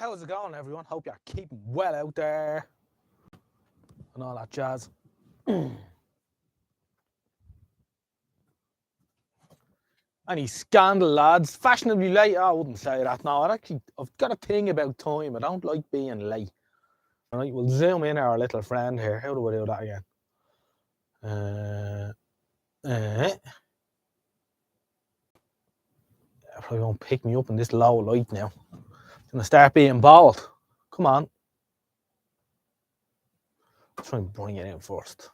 How's it going, everyone? Hope you're keeping well out there and all that jazz. Any scandal, lads? Fashionably late? I wouldn't say that. No, I've got a thing about time. I don't like being late. All right, we'll zoom in our little friend here. How do I do that again? Probably won't pick me up in this low light now. It's gonna start being bold. Come on. Let's try and bring it in first.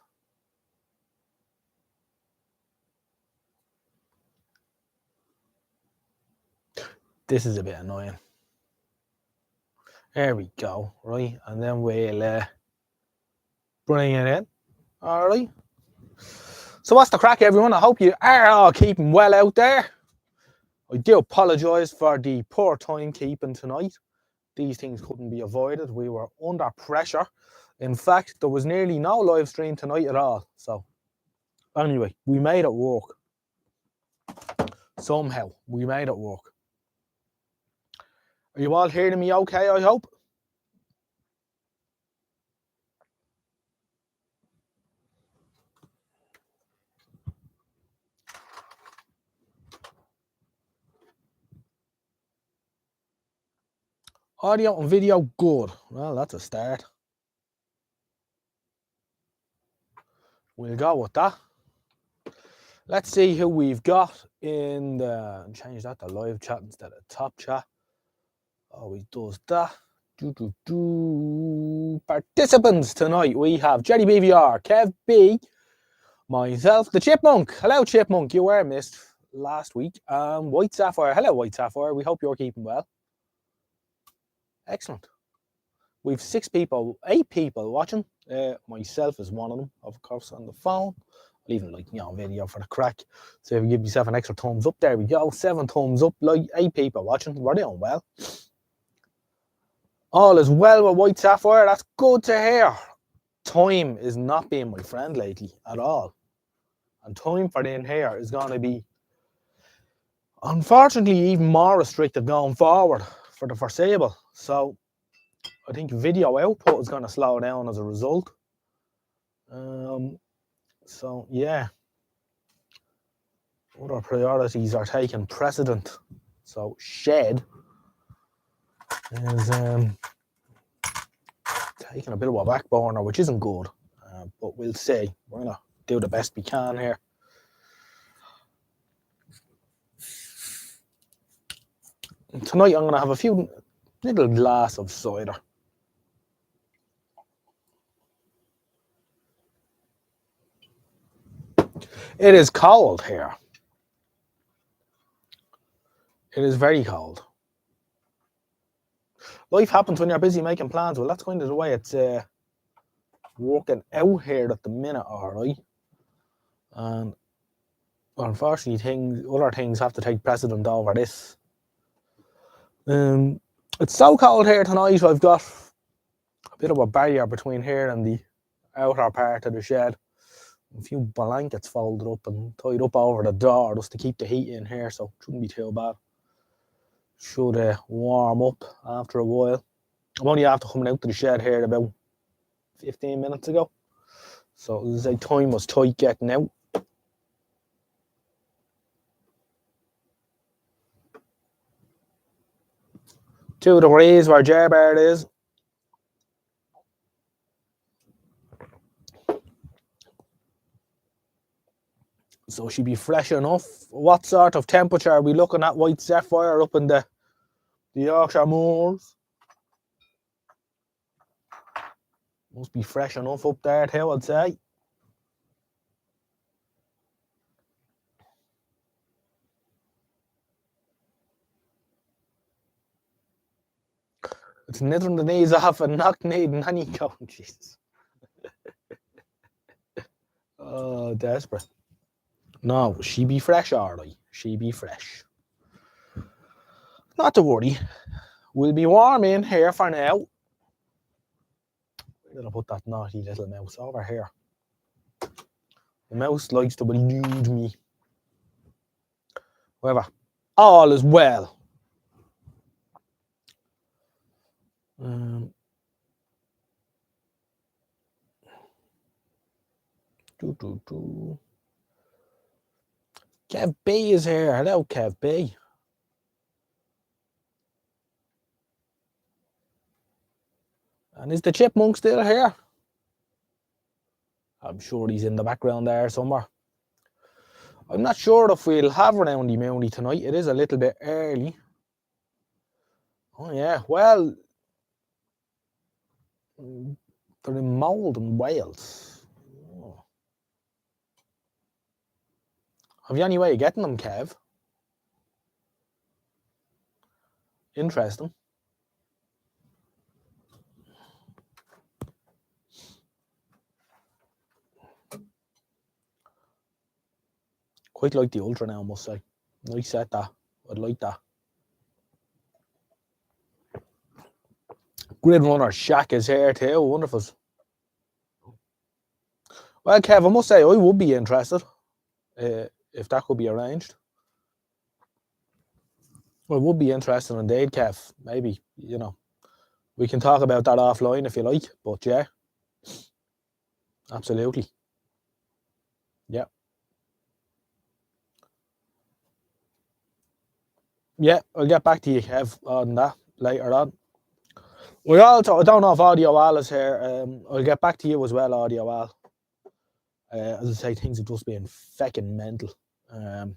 This is a bit annoying. There we go, right? And then we'll bring it in. All right. So what's the crack, everyone? I hope you are all keeping well out there. I do apologise for the poor timekeeping tonight. These things couldn't be avoided. We were under pressure. In fact, there was nearly no live stream tonight at all. So anyway, we made it work. Somehow, we made it work. Are you all hearing me okay, I hope? Audio and video, good. Well, that's a start. We'll go with that. Let's see who we've got in the... Change that to live chat instead of top chat. Always does that. Participants tonight, we have Jerry BVR, Kev B, myself, the Chipmunk. Hello, Chipmunk. You were missed last week. White Sapphire. Hello, White Sapphire. We hope you're keeping well. Excellent. We've 8 people watching. Myself is one of them, of course, on the phone. I'll even video for the crack. So if you give yourself an extra thumbs up, there we go. 7 thumbs up, 8 people watching. We're doing well. All is well with White Sapphire. That's good to hear. Time is not being my friend lately at all. And time for in here is going to be, unfortunately, even more restricted going forward for the foreseeable. So I think video output is going to slow down as a result. So, yeah. Other priorities are taking precedent. So, Shed is taking a bit of a back burner, which isn't good. But we'll see. We're going to do the best we can here. And tonight, I'm going to have a few little glass of cider. It is cold here. It is very cold. Life happens when you're busy making plans. Well, that's kind of the way it's working out here at the minute, all right? And unfortunately, other things have to take precedent over this. It's so cold here tonight, I've got a bit of a barrier between here and the outer part of the shed. A few blankets folded up and tied up over the door just to keep the heat in here, so it shouldn't be too bad. Should warm up after a while. I'm only after coming out to the shed here about 15 minutes ago. So as I say, time was tight getting out. 2 degrees where Jaybird is. So she'd be fresh enough. What sort of temperature are we looking at, White Sapphire, up in the Yorkshire Moors? Must be fresh enough up there too, I'd say. It's niddling the knees off and not needing any coaches. Oh, desperate. No, she be fresh, alright. She be fresh. Not to worry. We'll be warm in here for now. Where did I put that naughty little mouse? Over here. The mouse likes to elude me. However, all is well. Kev B is here. Hello, Kev B. And is the chipmunk still here? I'm sure he's in the background there somewhere. I'm not sure if we'll have Roundy Moundy tonight. It is a little bit early. Oh, yeah. Well, they're in Mould in Wales. Oh. Have you any way of getting them, Kev? Interesting. Quite like the Ultra now, I must say. Nice set, that. I'd like that. Grid Runner Shack is here too. Wonderful. Well, Kev, I must say I would be interested if that could be arranged. I would be interested indeed, Kev. Maybe, we can talk about that offline if you like. But yeah, absolutely. Yeah. Yeah, I'll get back to you, Kev, on that later on. I don't know if Audio Al is here. I'll get back to you as well, Audio Al. As I say, things have just been feckin' mental. And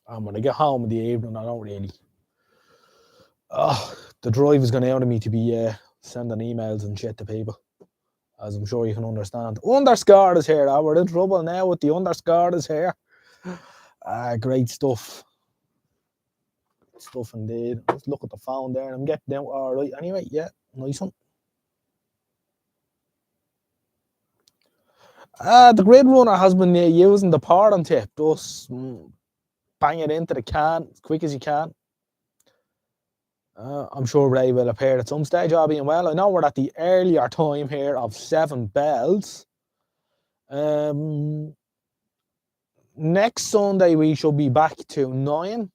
when I get home in the evening, I don't really. The drive is going out of me to be sending emails and shit to people, as I'm sure you can understand. Underscore is here. We're in trouble now with the Underscore is here. Great stuff. Stuff indeed. Let's look at the phone there. I'm getting down all right. Anyway, yeah, nice one. The Grid Runner has been using the pardon tip. Just bang it into the can as quick as you can. I'm sure Ray will appear at some stage, all being well. I know we're at the earlier time here of 7 bells. Next Sunday we shall be back to 9.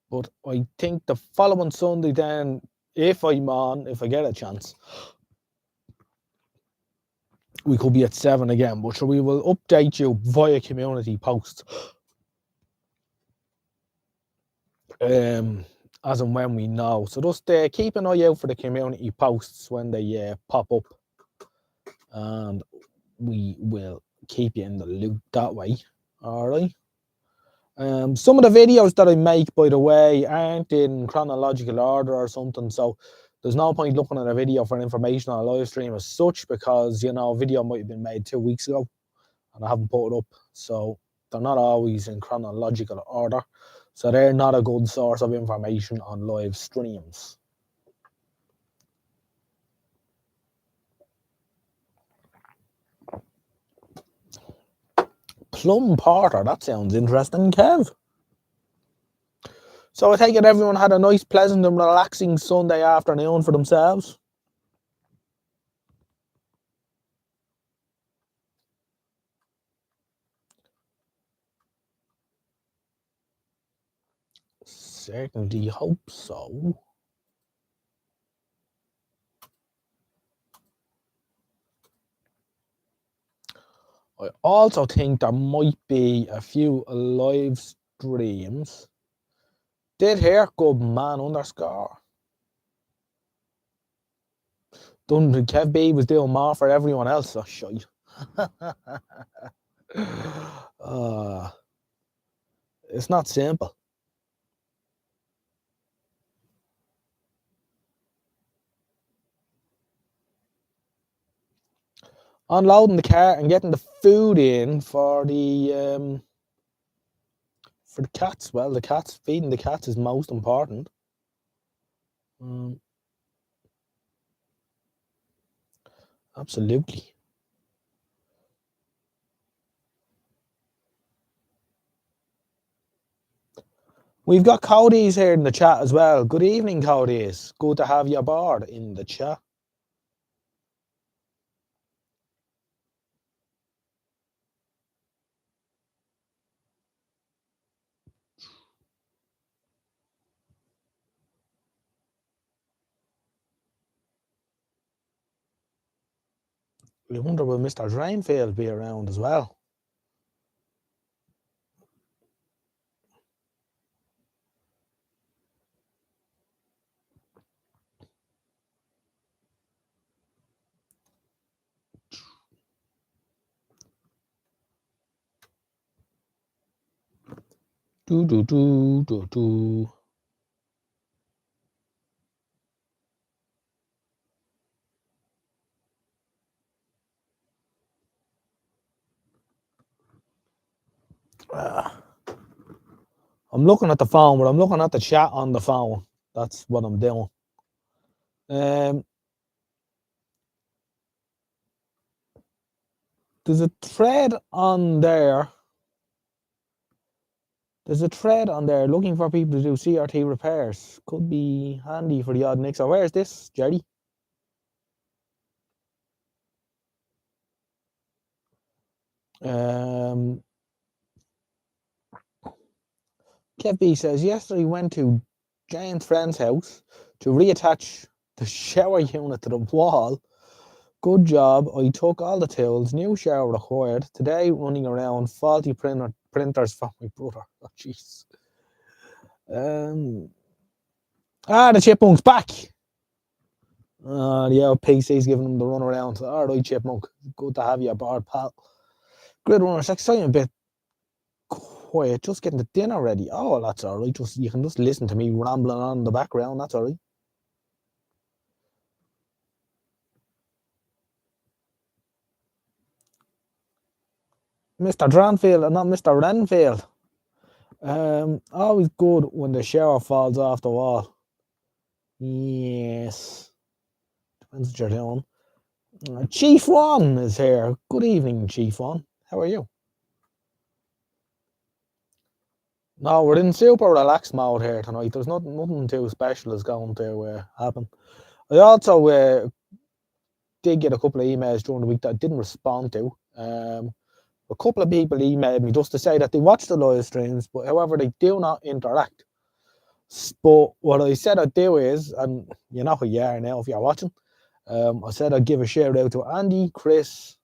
But I think the following Sunday then, if I get a chance, we could be at 7 again. But we will update you via community posts. As and when we know. So just keep an eye out for the community posts when they pop up. And we will keep you in the loop that way. All right. Some of the videos that I make, by the way, aren't in chronological order or something. So there's no point looking at a video for information on a live stream as such, because, a video might have been made 2 weeks ago and I haven't put it up. So they're not always in chronological order. So they're not a good source of information on live streams. Plum Porter, that sounds interesting, Kev. So I take it everyone had a nice, pleasant and relaxing Sunday afternoon for themselves. Certainly hope so. I also think there might be a few live streams. Did hear good man underscore. Done Kev B was doing more for everyone else. Oh shite. It's not simple. Unloading the car and getting the food in for the cats. Well, feeding the cats is most important. Absolutely. We've got Cody's here in the chat as well. Good evening, Cody's. Good to have you aboard in the chat. I wonder will Mr. Drainfield be around as well? Do do do do do. I'm looking at the phone, but I'm looking at the chat on the phone. That's what I'm doing. There's a thread on there. There's a thread on there looking for people to do CRT repairs. Could be handy for the odd mixer. Where's this, Jerry? Kev B says, yesterday went to Jane's friend's house to reattach the shower unit to the wall. Good job. I took all the tools. New shower required. Today running around faulty printers for my brother. Oh, jeez. The chipmunk's back. The old PC's giving them the run around. All right, chipmunk. Good to have you aboard, pal. Grid runners, exciting a bit quiet. Just getting the dinner ready. Oh, that's all right. You can just listen to me rambling on in the background. That's all right. Mr. Dranfield and not Mr. Renfield. Always good when the shower falls off the wall. Yes. Depends what you're doing. Chief One is here. Good evening, Chief One. How are you? No, we're in super relaxed mode here tonight. There's nothing too special is going to happen. I also did get a couple of emails during the week that I didn't respond to. A couple of people emailed me just to say that they watch the live streams, but however, they do not interact. But what I said I'd do is, and you know who you are now if you're watching, I said I'd give a shout out to Andy, Chris,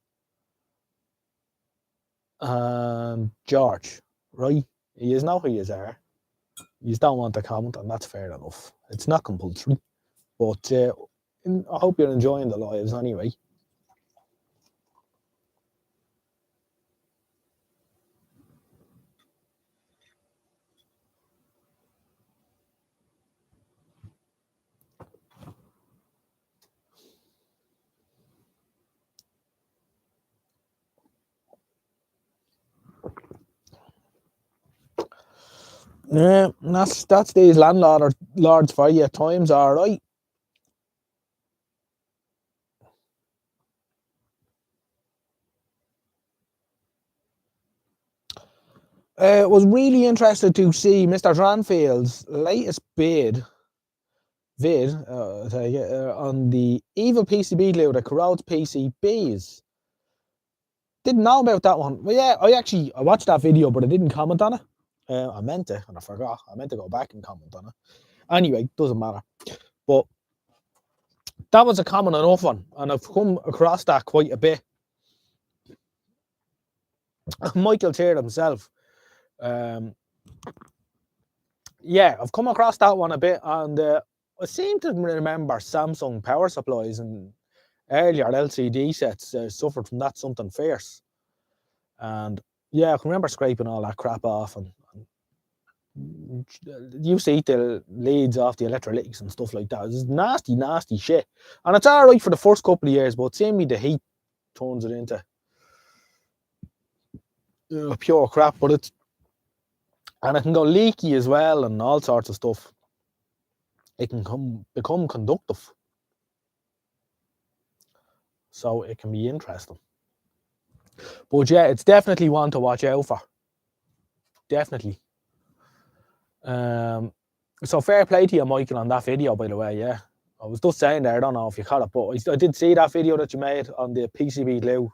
and George, right? You know who you are. You don't want to comment, and that's fair enough. It's not compulsory, but I hope you're enjoying the lives anyway. Yeah, that's these lords for you. Times are right. Was really interested to see Mr. Dranfield's latest vid on the evil PCB glue that corrodes PCBs. Didn't know about that one. Well, yeah, I watched that video, but I didn't comment on it. I meant to, and I forgot. I meant to go back and comment on it. Anyway, doesn't matter. But that was a common enough one, and I've come across that quite a bit. Michael Tier himself. Yeah, I've come across that one a bit, and I seem to remember Samsung power supplies and earlier LCD sets suffered from that something fierce. And yeah, I can remember scraping all that crap off, and you see the leads off the electrolytics and stuff like that. It's nasty, nasty shit. And it's all right for the first couple of years, but it seems the heat turns it into pure crap. But it can go leaky as well, and all sorts of stuff. It can become conductive, so it can be interesting. But yeah, it's definitely one to watch out for. Definitely. So fair play to you, Michael, on that video, by the way. Yeah, I was just saying there. I don't know if you caught it, but I did see that video that you made on the PCB glue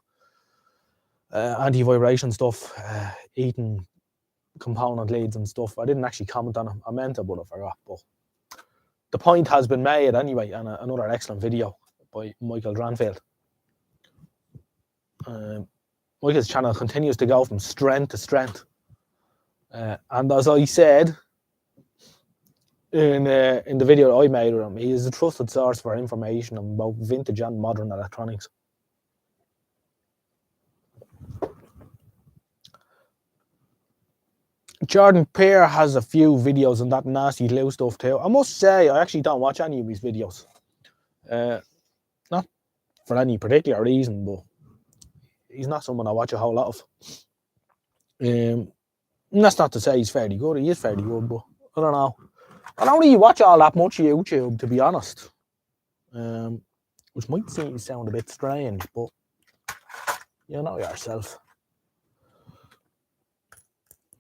anti-vibration stuff, eating component leads and stuff. I didn't actually comment on it. I meant to, but I forgot. But the point has been made anyway, and another excellent video by Michael Dranfield. Michael's channel continues to go from strength to strength. And as I said in the video that I made with him, he is a trusted source for information on both vintage and modern electronics. Jordan Peer has a few videos on that nasty glue stuff too. I must say, I actually don't watch any of his videos. Not for any particular reason, but he's not someone I watch a whole lot of. And that's not to say he's fairly good. He is fairly good, but I don't know. I don't really watch all that much YouTube, to be honest. Which might sound a bit strange, but you know yourself.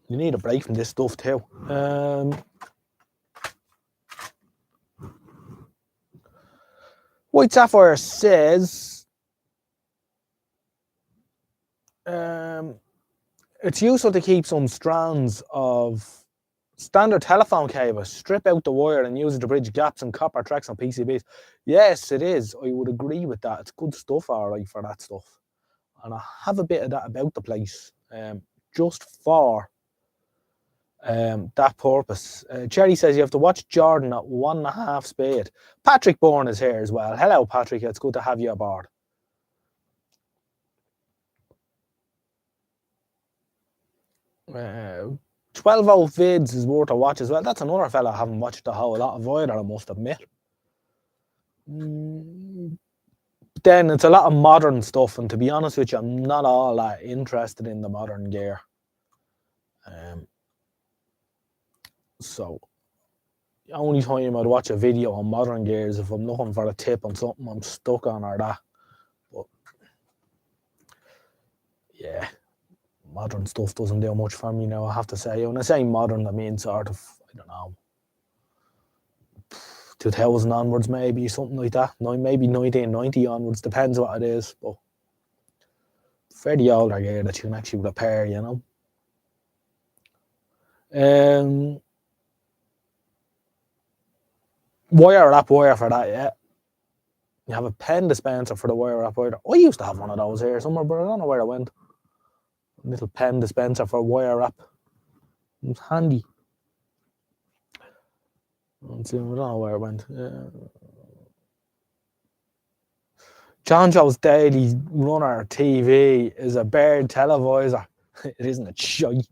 You need a break from this stuff too. White Sapphire says it's useful to keep some strands of standard telephone cables, strip out the wire and use it to bridge gaps and copper tracks on PCBs. Yes, it is. I would agree with that. It's good stuff, all right, for that stuff. And I have a bit of that about the place, just for that purpose. Cherry says you have to watch Jordan at 1.5 speed. Patrick Bourne is here as well. Hello, Patrick. It's good to have you aboard. 12-volt vids is worth a watch as well. That's another fella I haven't watched a whole lot of either, I must admit. Then it's a lot of modern stuff, and to be honest with you, I'm not all that interested in the modern gear. So the only time I'd watch a video on modern gear is if I'm looking for a tip on something I'm stuck on or that. But yeah, modern stuff doesn't do much for me now, I have to say. When I say modern, I mean sort of, I don't know, 2000 onwards, maybe, something like that. Maybe 1990 onwards, depends what it is. But fairly older gear that you can actually repair, you know. Wire wrap wire for that, yeah. You have a pen dispenser for the wire wrap wire. I used to have one of those here somewhere, but I don't know where it went. A little pen dispenser for wire wrap. It was handy. I don't know where it went. John Joe's Daily Runner TV is a Baird televisor. It isn't a shite.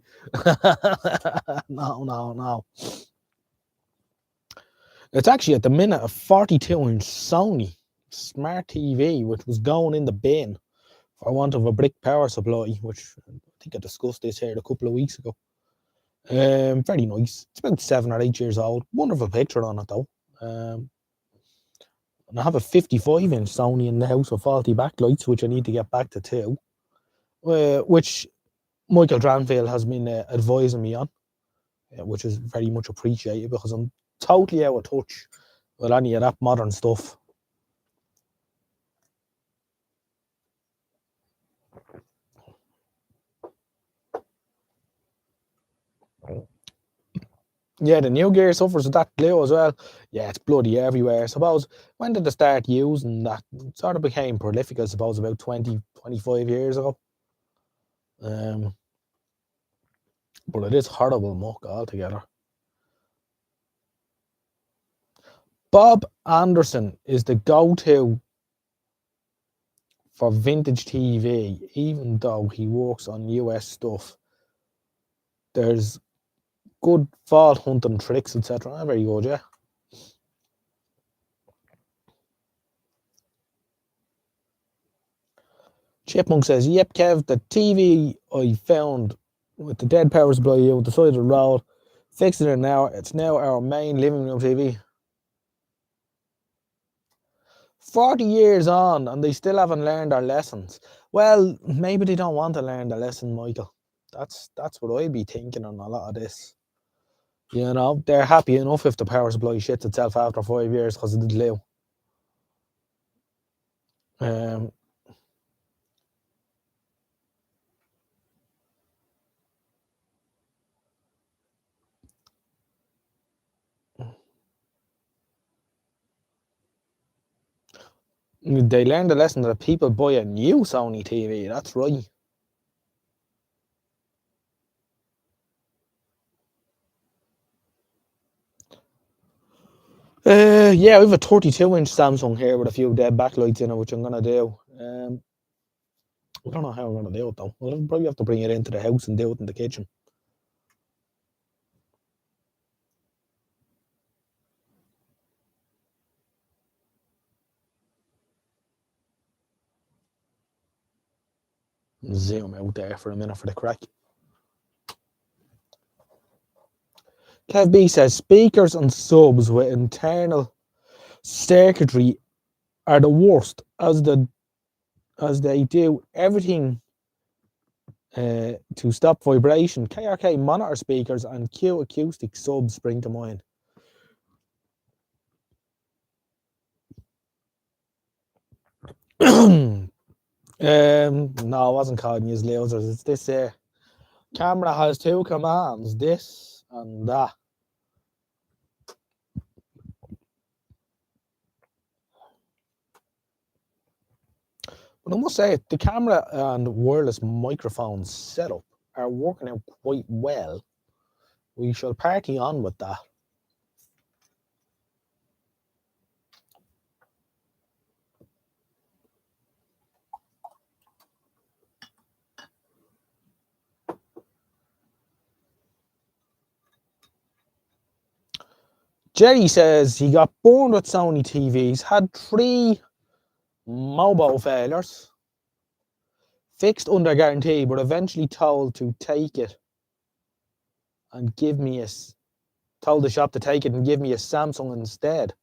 No. It's actually at the minute a 42-inch Sony smart TV, which was going in the bin for want of a brick power supply, which I think I discussed this here a couple of weeks ago. Very nice. It's about 7 or 8 years old. Wonderful picture on it though. And I have a 55-inch Sony in the house with faulty backlights, which I need to get back to too, which Michael Dranfield has been advising me on, which is very much appreciated because I'm totally out of touch with any of that modern stuff. Yeah, the new gear suffers with that glue as well. Yeah, it's bloody everywhere. I suppose, when did they start using that? It sort of became prolific, I suppose, about 20, 25 years ago. But it is horrible muck altogether. Bob Anderson is the go-to for vintage TV, even though he works on US stuff. There's good fault hunting tricks, etc. Very good, yeah. Chipmunk says, yep, Kev, the TV I found with the dead power supply on the side of the road, fixed it now. It's now our main living room TV. 40 years on and they still haven't learned their lessons. Well, maybe they don't want to learn the lesson, Michael. That's what I'd be thinking on a lot of this. You know, they're happy enough if the power supply shits itself after 5 years because of the glue. They learned the lesson that people buy a new Sony TV. That's right. Yeah, we have a 32-inch Samsung here with a few dead backlights in it, which I'm gonna do. I don't know how I'm gonna do it though. I'll probably have to bring it into the house and do it in the kitchen. Zoom out there for a minute for the crack. Kev B says speakers and subs with internal circuitry are the worst, as they do everything to stop vibration. KRK monitor speakers and Q acoustic subs spring to mind. No, I wasn't calling you losers. It's this camera has two commands, this and that. But I must say, the camera and wireless microphone setup are working out quite well. We shall party on with that. Jerry says he got burned with Sony TVs, had 3 mobile failures, fixed under guarantee, but eventually told to take it and give me told the shop to take it and give me a Samsung instead.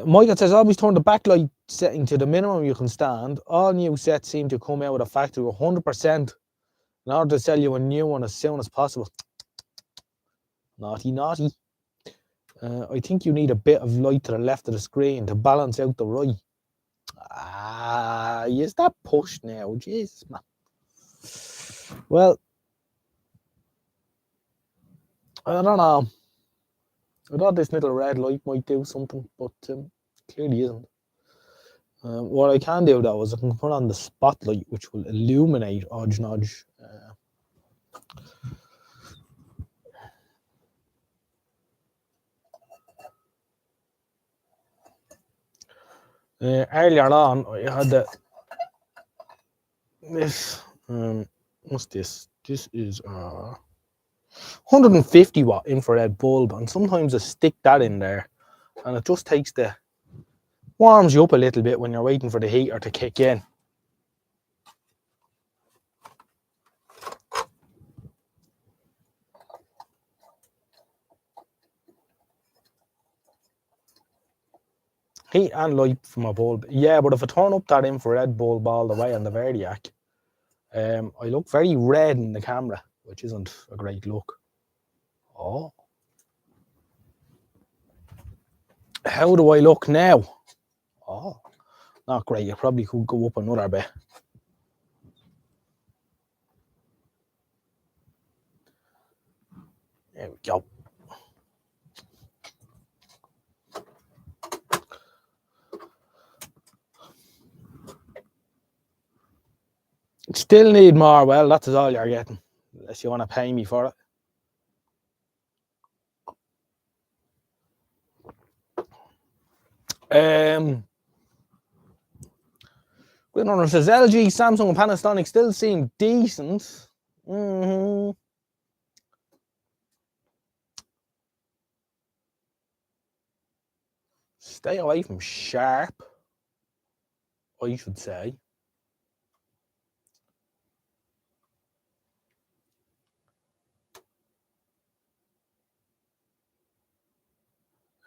Michael says always turn the backlight setting to the minimum you can stand. All new sets seem to come out with a factory 100% in order to sell you a new one as soon as possible. Naughty, naughty. I think you need a bit of light to the left of the screen to balance out the right. Is that pushed now? Jesus, man. Well, I don't know. I thought this little red light might do something, but clearly isn't. What I can do though is I can put on the spotlight, which will illuminate Odge Nodge. Earlier on, I had this. What's this? This is a 150 watt infrared bulb, and sometimes I stick that in there, and it just warms you up a little bit when you're waiting for the heater to kick in. Heat and light from a bulb. Yeah, but if I turn up that infrared bulb all the way on the Verdiac, I look very red in the camera, which isn't a great look. Oh. How do I look now? Oh, not great. You probably could go up another bit. There we go. Still need more. Well, that's all you're getting, unless you want to pay me for it. Winner says LG, Samsung, and Panasonic still seem decent. Stay away from Sharp, I should say.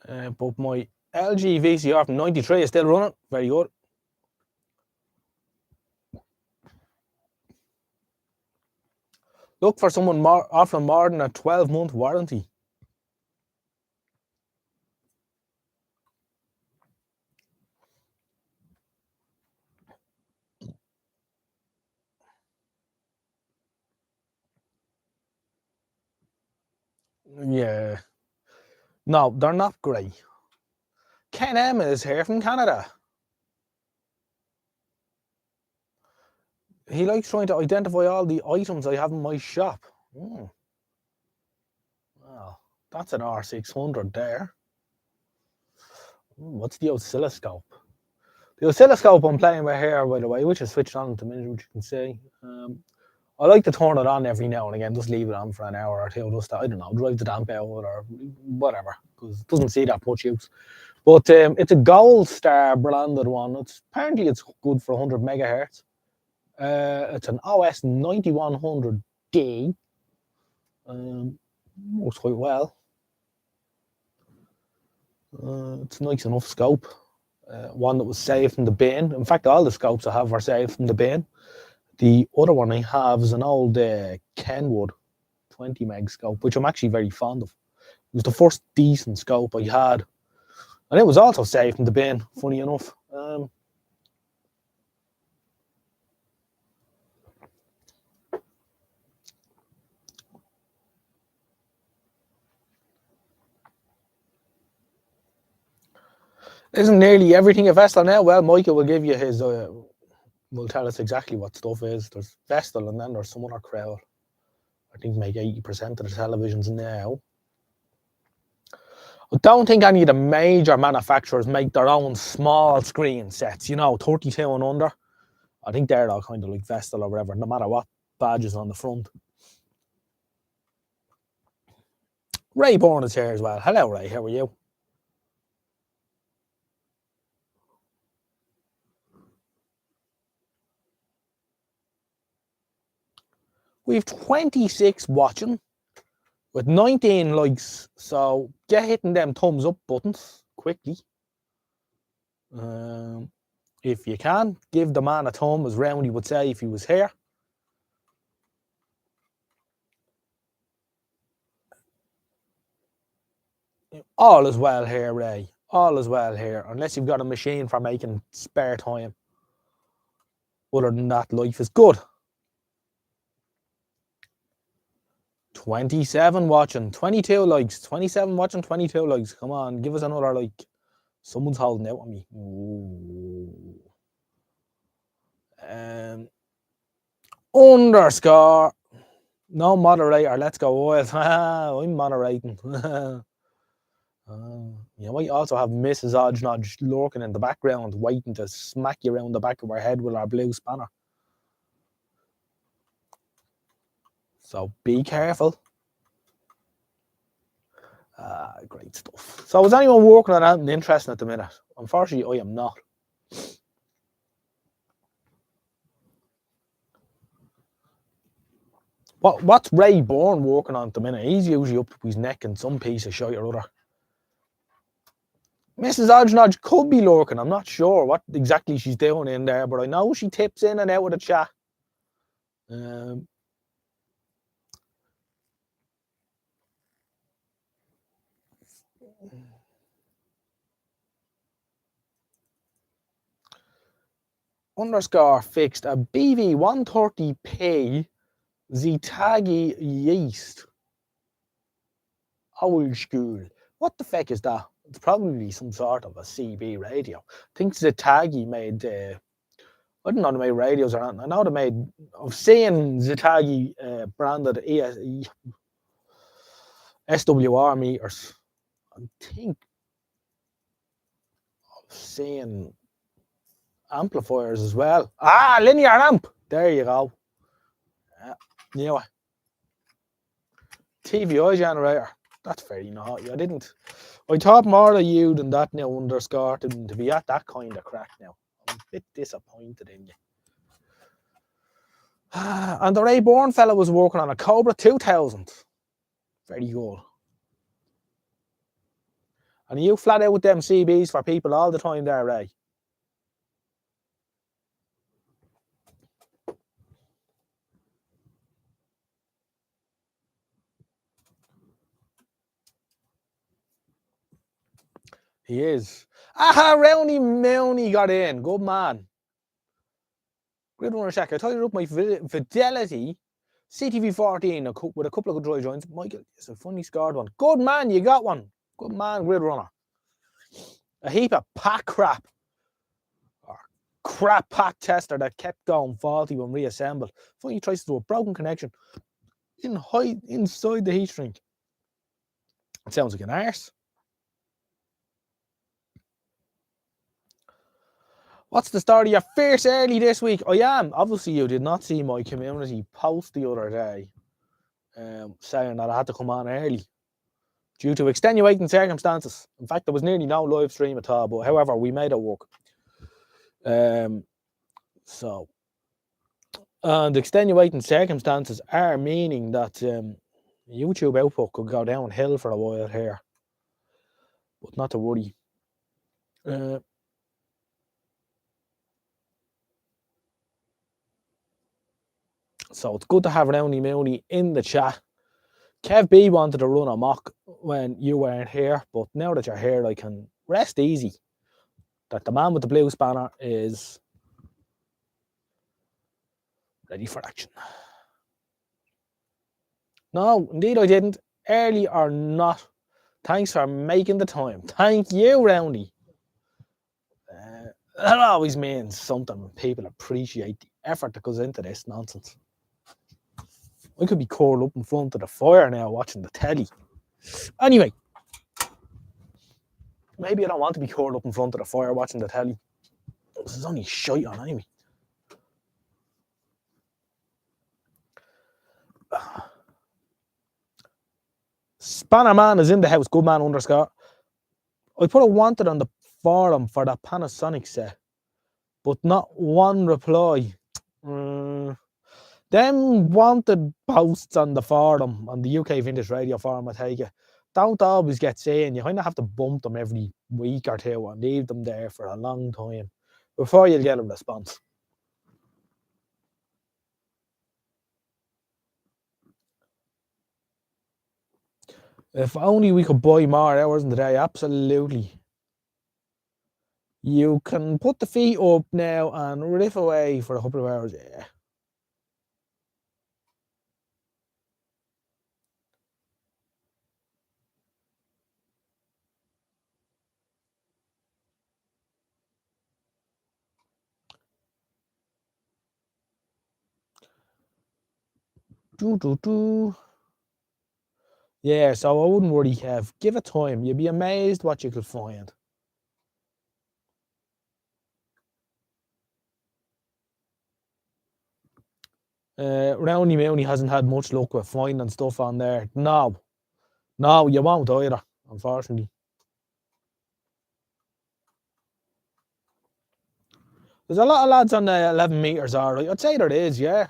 But my LG VCR from '93 is still running. Very good. Look for someone offering more than a 12-month warranty. Yeah. No, they're not great. Ken M is here from Canada. He likes trying to identify all the items I have in my shop. Well, that's an R600 there. What's the oscilloscope? The oscilloscope I'm playing with here, by the way, which is switched on at the minute, which you can see. I like to turn it on every now and again, just leave it on for an hour or two, just to, I don't know, drive the damp out or whatever, because it doesn't see that much use. But it's a Gold Star branded one. Apparently it's good for 100 megahertz. It's an OS 9100D. Works quite well. It's a nice enough scope. One that was saved from the bin. In fact, all the scopes I have are saved from the bin. The other one I have is an old Kenwood 20 meg scope, which I'm actually very fond of. It was the first decent scope I had. And it was also saved from the bin, funny enough. Isn't nearly everything a Vestal now? Well, Michael will give you his, will tell us exactly what stuff is. There's Vestal and then there's some other crowd. I think make 80% of the televisions now. I don't think any of the major manufacturers make their own small screen sets, 32 and under. I think they're all kind of like Vestal or whatever, no matter what badge is on the front. Ray Bourne is here as well. Hello, Ray. How are you? We have 26 watching with 19 likes. So get hitting them thumbs up buttons quickly. If you can, give the man a thumb, as Roundy would say if he was here. All is well here, Ray. All is well here, unless you've got a machine for making spare time. Other than that, life is good. 27 watching, 22 likes, 27 watching, 22 likes. Come on, give us another like. Someone's holding out on me. Ooh. Underscore. No moderator. Let's go wild. I'm moderating. You might also have Mrs. Odgenodge lurking in the background, waiting to smack you around the back of her head with our blue spanner. So be careful. Great stuff. So is anyone working on anything interesting at the minute? Unfortunately, I am not. What's Ray Bourne working on at the minute? He's usually up to his neck in some piece of shite or other. Mrs. Odgenodge could be lurking. I'm not sure what exactly she's doing in there, but I know she tips in and out of the chat. Underscore fixed a BV130p Zetagi yeast. Old school. What the fuck is that? It's probably some sort of a CB radio. I think Zetagi made, I don't know, they made radios or anything. I know they made, I've seen Zetagi branded SWR meters. I think I've seen amplifiers as well. Linear amp. There you go. Yeah. TVI generator. That's very naughty. I thought more of you than that now, Underscore, to be at that kind of crack now. I'm a bit disappointed in you. And the Ray Bourne fella was working on a Cobra 2000. Very good. And you flat out with them CBs for people all the time there, Ray? He is. Roundy Mooney got in. Good man. Grid Runner Shack. I told you up my Fidelity CTV 14 with a couple of good dry joints. Michael, it's a funny scored one. Good man, you got one. Good man, Grid Runner. a heap of pack crap. Or crap pack tester that kept going faulty when reassembled. Finally tries to do a broken connection inside the heat shrink. It sounds like an arse. What's the story of Fierce Early this week? I am. Obviously, you did not see my community post the other day saying that I had to come on early due to extenuating circumstances. In fact, there was nearly no live stream at all, but however, we made it work. So, and extenuating circumstances are meaning that YouTube output could go downhill for a while here, but not to worry. So it's good to have Rowney Mooney in the chat. Kev B wanted to run amok when you weren't here, but now that you're here, I can rest easy that the man with the blue spanner is ready for action. No, indeed I didn't. Early or not. Thanks for making the time. Thank you, Rowney. That always means something when people appreciate the effort that goes into this nonsense. I could be curled up in front of the fire now watching the telly. Anyway, maybe I don't want to be curled up in front of the fire watching the telly. This is only shite on anyway. Spannerman is in the house. Good man underscore. I put a wanted on the forum for that Panasonic set, but not one reply. Them wanted posts on the forum, on the UK Vintage Radio forum, I take it, don't always get seen. You kind of have to bump them every week or two and leave them there for a long time before you get a response. If only we could buy more hours in the day, absolutely. You can put the feet up now and riff away for a couple of hours, yeah. Yeah, so I wouldn't worry, Kev. Give it time. You'd be amazed what you could find. Rowney Mooney hasn't had much luck with finding stuff on there. No, you won't either, unfortunately. There's a lot of lads on the 11 metres, all right. I'd say there is, yeah.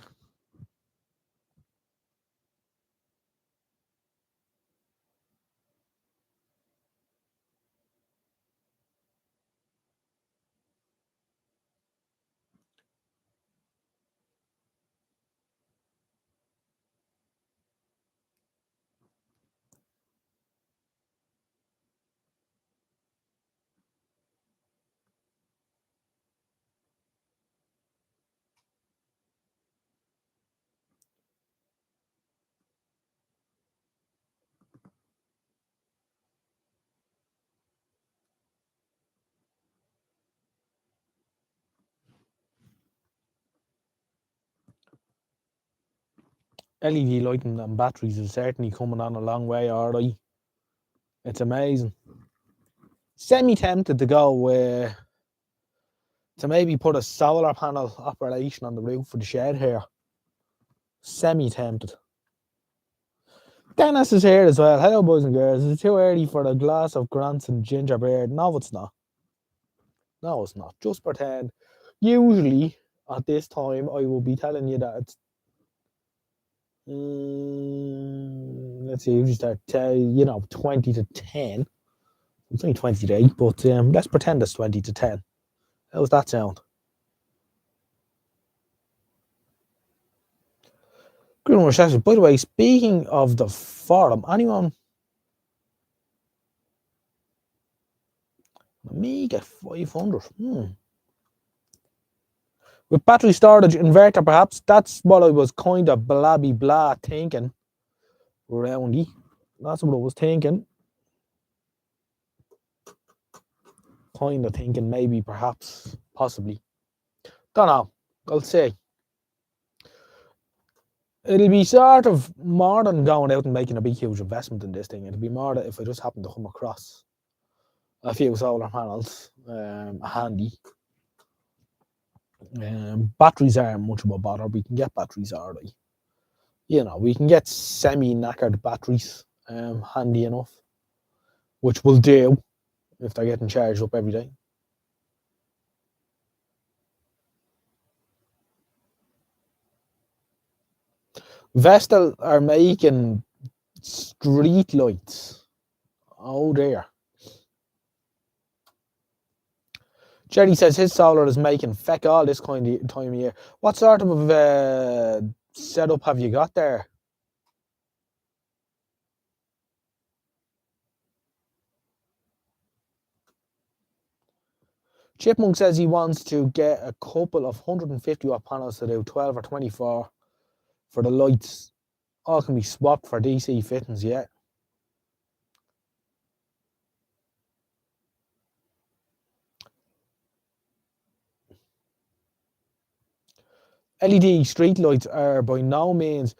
LED lighting and batteries is certainly coming on a long way, alright. It's amazing. Semi-tempted to go to maybe put a solar panel operation on the roof of the shed here. Semi-tempted. Dennis is here as well. Hello, boys and girls. Is it too early for a glass of Granson ginger beer? No, it's not. No, it's not. Just pretend. Usually, at this time, I will be telling you that it's let's see, usually start 20 to 10. It's only 20 to 8, but let's pretend it's 20 to 10. How's that sound? Good one, Shasha. By the way, speaking of the forum, anyone Amiga 500? With battery storage inverter, perhaps. That's what I was kind of blah thinking. Roundy. That's what I was thinking. kind of thinking maybe, perhaps, possibly. Don't know. I'll see. It'll be sort of more than going out and making a big, huge investment in this thing. It'll be more that if I just happen to come across a few solar panels handy. Batteries aren't much of a bother. We can get batteries already. We can get semi-knackered batteries handy enough, which will do if they're getting charged up every day. Vestel are making street lights. Oh dear. Jerry says his solar is making feck all this kind of time of year. What sort of setup have you got there? Chipmunk says he wants to get a couple of 150 watt panels to do 12 or 24 for the lights. All can be swapped for DC fittings, yeah. LED street lights are by no means.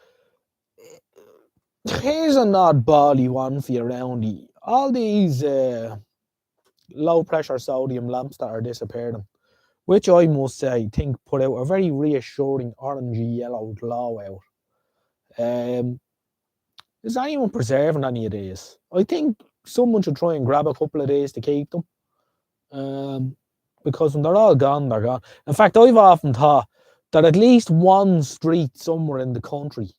Here's an oddbally one for you, Roundy. All these low pressure sodium lamps that are disappearing, which I must say think put out a very reassuring orangey yellow glow out. Is anyone preserving any of these? I think someone should try and grab a couple of these to keep them. Because when they're all gone, they're gone. In fact, I've often thought that at least one street somewhere in the country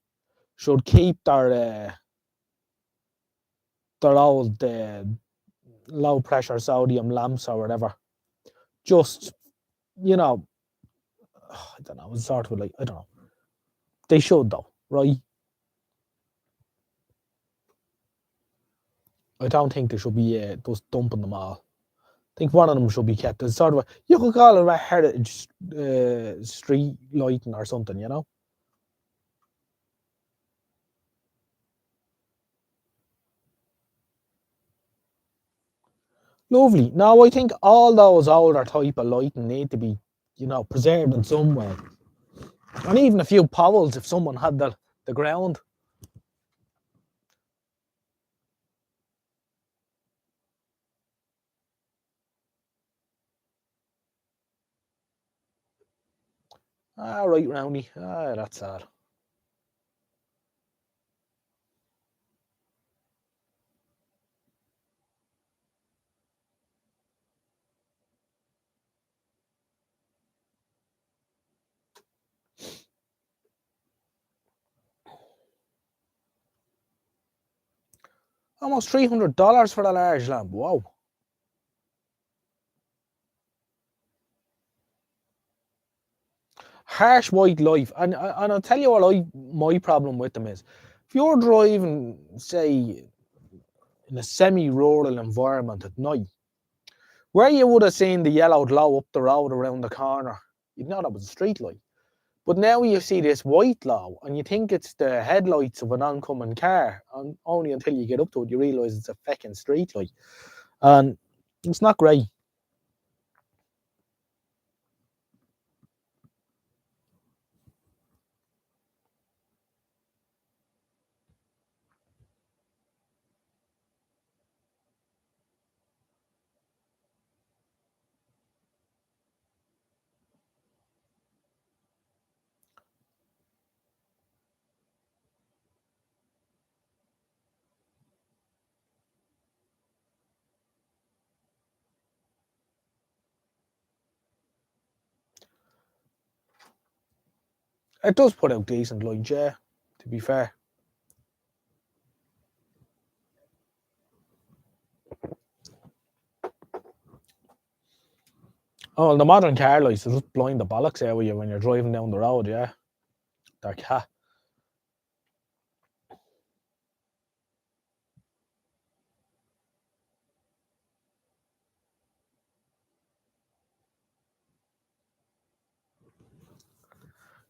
should keep their old low pressure sodium lamps or whatever. Just, I don't know, it's sort of like, I don't know. They should though, right? I don't think they should be just dumping them all. I think one of them should be kept as sort of you could call it a heritage street lighting or something, Lovely. Now, I think all those older type of lighting need to be, preserved in some way. And even a few powels if someone had the ground. Right, Roundy. That's sad. Almost $300 for a large lamp. Wow. Harsh white life. And I'll tell you what my problem with them is. If you're driving, say, in a semi-rural environment at night, where you would have seen the yellow glow up the road around the corner, you'd know that was a street light. But now you see this white glow and you think it's the headlights of an oncoming car, and only until you get up to it you realise it's a fucking street light. And it's not great. It does put out decent light, yeah, to be fair. Oh, well, the modern car lights are just blind the bollocks out of you when you're driving down the road, yeah. They're cat.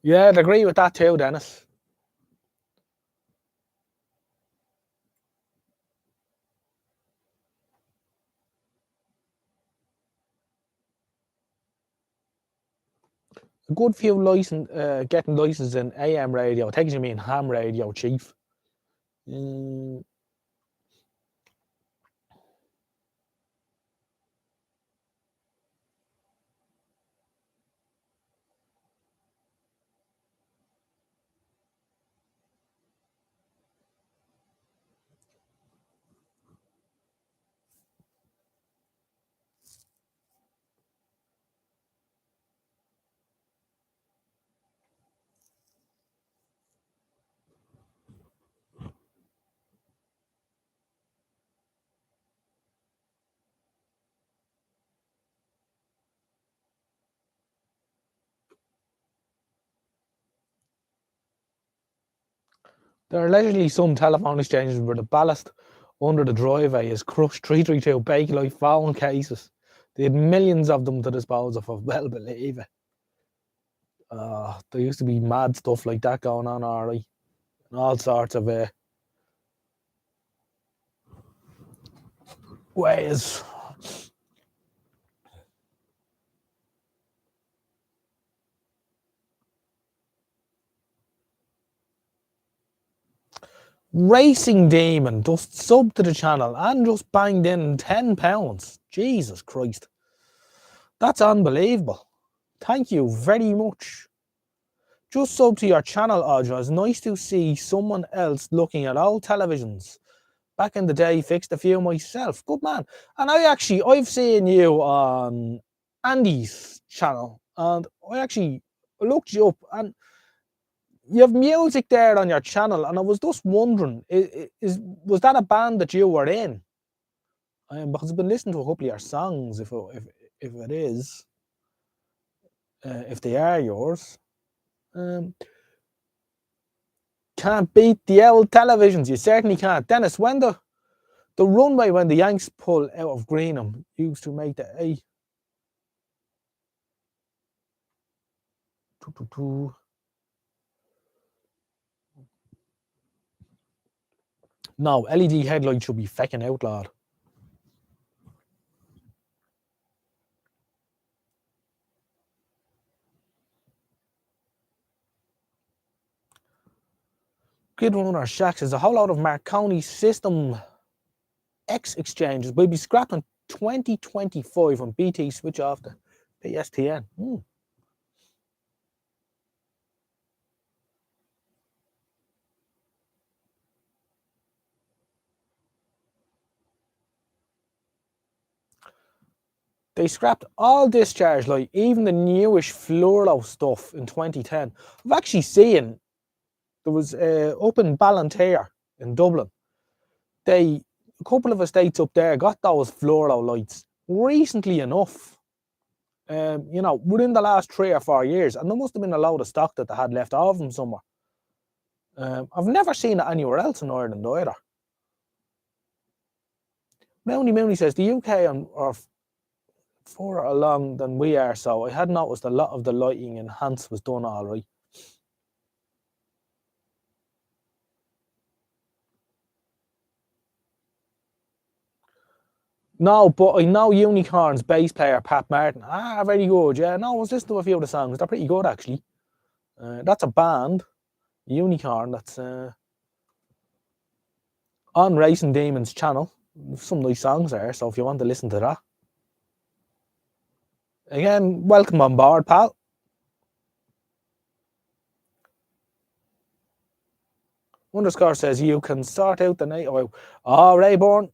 Yeah, I'd agree with that too, Dennis. a good few getting licenses in AM radio. I think you mean ham radio, chief. There are allegedly some telephone exchanges where the ballast under the driveway is crushed 332 Bakelite phone cases. They had millions of them to dispose of, well believe it. There used to be mad stuff like that going on, alright. All sorts of ways. Racing Demon just sub to the channel and just banged in £10. Jesus Christ. That's unbelievable. Thank you very much. Just sub to your channel, Audra. It's nice to see someone else looking at old televisions. Back in the day, fixed a few myself. Good man. And I've seen you on Andy's channel, and I actually looked you up, and you have music there on your channel, and I was just wondering, was that a band that you were in? Because I've been listening to a couple of your songs, if it is, if they are yours. Can't beat the old televisions. You certainly can't. Dennis, when the runway when the Yanks pull out of Greenham used to make the A. No, LED headlights should be fecking outlawed. Good Runner Shack says a whole lot of Marconi System X exchanges will be scrapped in 2025 when BT switch off the PSTN. They scrapped all discharge light, even the newish fluoro stuff in 2010. I've actually seen there was up in Ballantyre in Dublin. A couple of estates up there got those fluoro lights recently enough. Within the last 3 or 4 years, and there must have been a load of stock that they had left of them somewhere. I've never seen it anywhere else in Ireland either. Mooney says the UK are further along than we are, so I had noticed a lot of the lighting in Hans was done all right. No, but I know Unicorn's bass player Pat Martin. Very good. Yeah, no, I was listening to a few of the songs. They're pretty good actually. That's a band, Unicorn. That's on Racing Demon's channel. Some nice songs there, so if you want to listen to that. Again, welcome on board, pal. Underscore says you can sort out the night oil. Oh, Rayborn.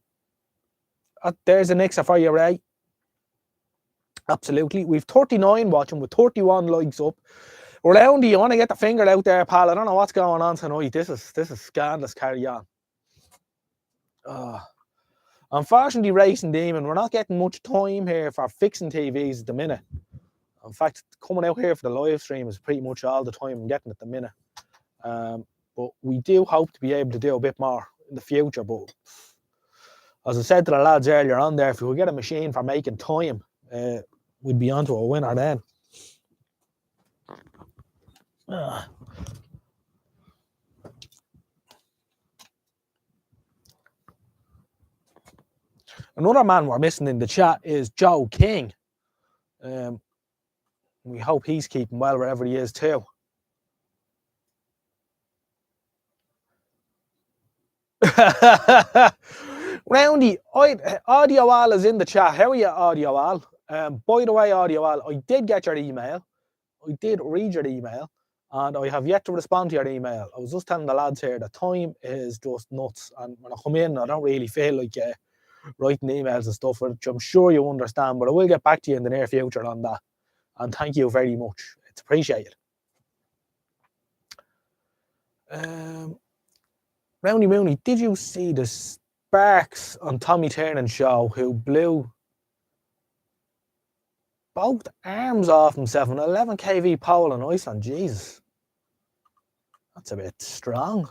There's an Nixer for you, Ray. Absolutely. We've 39 watching with 31 likes up. Roundy, you want to get the finger out there, pal? I don't know what's going on tonight. This is scandalous. Carry on. Unfortunately, Racing Demon, we're not getting much time here for fixing TVs at the minute. In fact, coming out here for the live stream is pretty much all the time I'm getting at the minute. But we do hope to be able to do a bit more in the future. But as I said to the lads earlier on there, if we could get a machine for making time, we'd be onto a winner then. Another man we're missing in the chat is Joe King. We hope he's keeping well wherever he is too. Roundy, Audio Al is in the chat. How are you, Audio Al? By the way, Audio Al, I did get your email. I did read your email, and I have yet to respond to your email. I was just telling the lads here that time is just nuts, and when I come in, I don't really feel like writing emails and stuff, which I'm sure you understand, but I will get back to you in the near future on that. And thank you very much. It's appreciated. Roundy Mooney, did you see the Sparks on Tommy Tiernan show who blew both arms off himself on an 11 kV pole in Iceland? Jesus. That's a bit strong.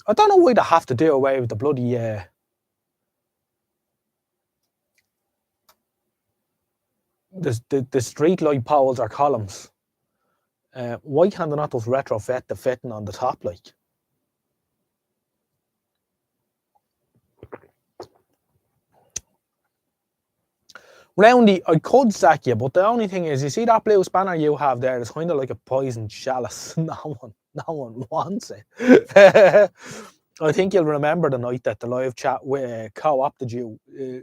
I don't know why they have to do away with the bloody the street light poles or columns. Why can they not just retrofit the fitting on the top, like? Roundy, I could sack you, but the only thing is, you see that blue spanner you have there? It's kind of like a poisoned chalice. No one wants it. I think you'll remember the night that the live chat co-opted you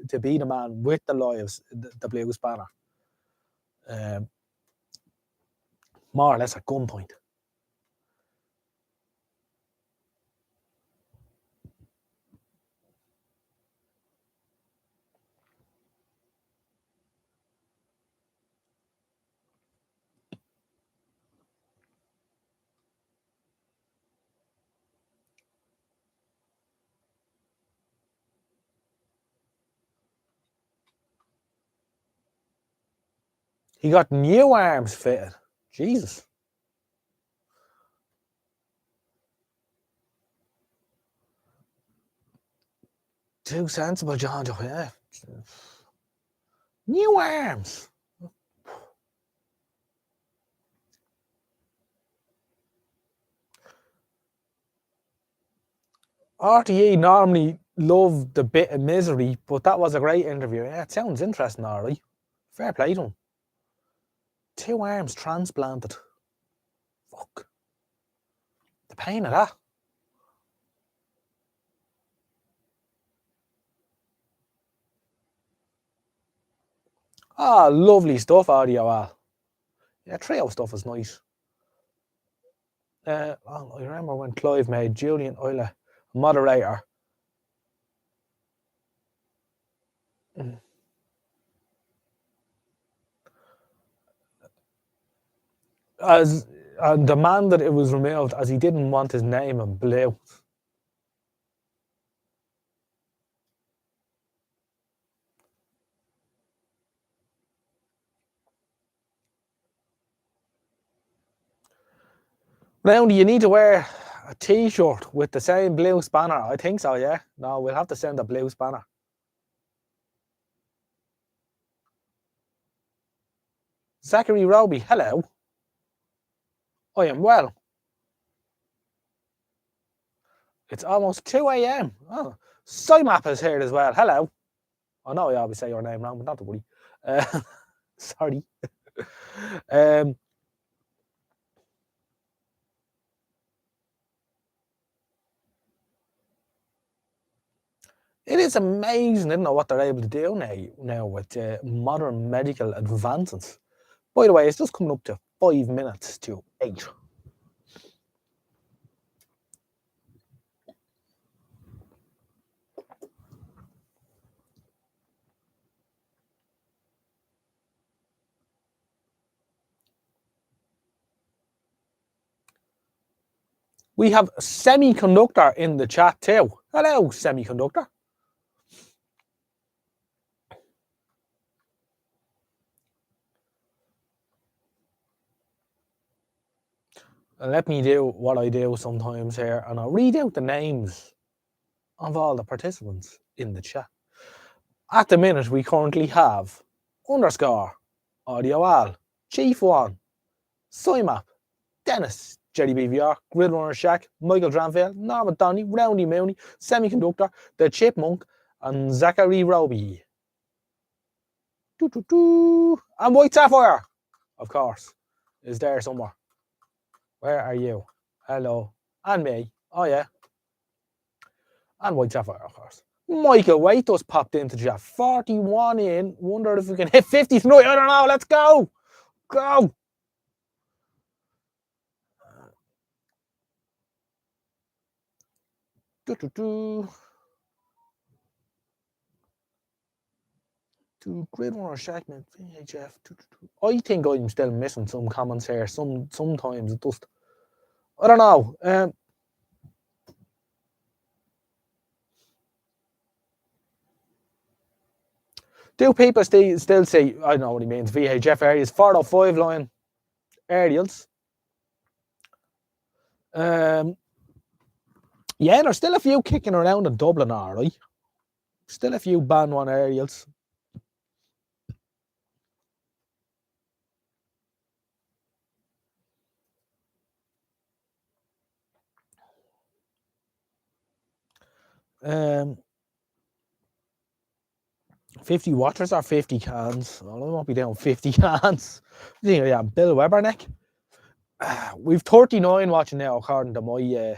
to be the man with the lives, the blue spanner. More or less at gunpoint. He got new arms fitted. Jesus. Too sensible, John. Yeah. New arms. RTE normally love the bit of misery, but that was a great interview. Yeah, it sounds interesting, all right. Fair play to him. 2 arms transplanted. Fuck. The pain of that. Ah, lovely stuff, Audio Al. Yeah, trio stuff is nice. I remember when Clive made Julian Euler moderator. And demanded it was removed as he didn't want his name in blue. Now, do you need to wear a t-shirt with the same blue spanner? I think so, yeah. No, we'll have to send a blue spanner. Zachary Roby, hello. I am well. It's almost 2 a.m. Oh, Simap is here as well. Hello. I know I always say your name wrong, but not to worry. Sorry. It is amazing, isn't it, what they're able to do now with modern medical advances. By the way, it's just coming up to 5 minutes to 8. We have Semiconductor in the chat too. Hello, Semiconductor. And let me do what I do sometimes here, and I'll read out the names of all the participants in the chat. At the minute, we currently have _ Audio Al, Chief One, Simap, Dennis, Jerry BVR, Gridiron Shack, Michael Dranville, Norman Downey, Roundy Mooney, Semiconductor, The Chipmunk, and Zachary Roby. And White Sapphire, of course, is there somewhere. Where are you? Hello. And me. Oh, yeah. And White Sapphire, of course. Michael Waite just popped into the chat. 41 in. Wonder if we can hit 50 tonight. I don't know. Let's go. Go. To Gridiron or Shackman, VHF. I think I'm still missing some comments here. Sometimes it just. I don't know. Do people still say, I don't know what he means, VHF areas, 405 line aerials? Yeah, there's still a few kicking around in Dublin, alright. Still a few Band 1 aerials. Um, 50 watchers or 50 cans? Oh, I won't be down 50 cans. I think yeah, Bill Weberneck. We've 39 watching now, according to my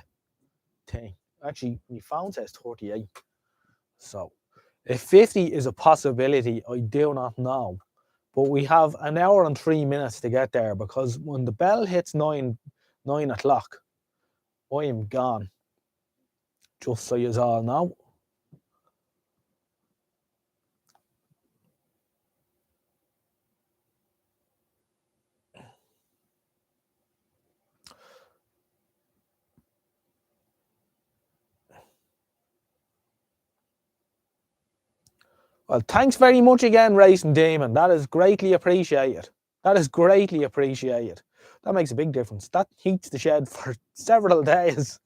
thing. Actually, my phone says 38. So, if 50 is a possibility, I do not know. But we have an hour and 3 minutes to get there, because when the bell hits 9 o'clock, I am gone. Just so you all know. Well, thanks very much again, Racing Damon. That is greatly appreciated. That is greatly appreciated. That makes a big difference. That heats the shed for several days.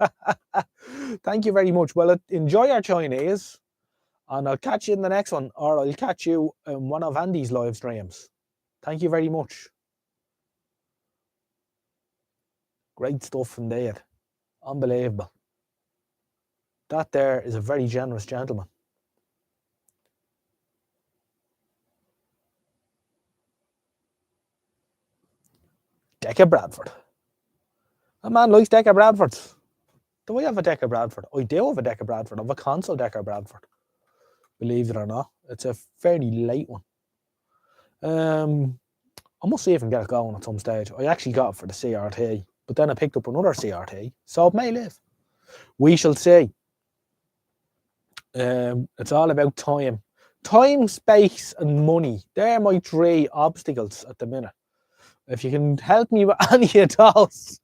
Thank you very much. Well, enjoy our Chinese, and I'll catch you in the next one, or I'll catch you in one of Andy's live streams. Thank you very much. Great stuff indeed. Unbelievable. That there is a very generous gentleman. Decca Bradford. A man likes Decca Bradfords. Do I have a Decca Bradford? I do have a Decca Bradford. I have a console Decca Bradford. Believe it or not. It's a fairly late one. I must see if I can get it going at some stage. I actually got it for the CRT, but then I picked up another CRT, so it may live. We shall see. It's all about time. Time, space, and money. They're my 3 obstacles at the minute. If you can help me with any of those.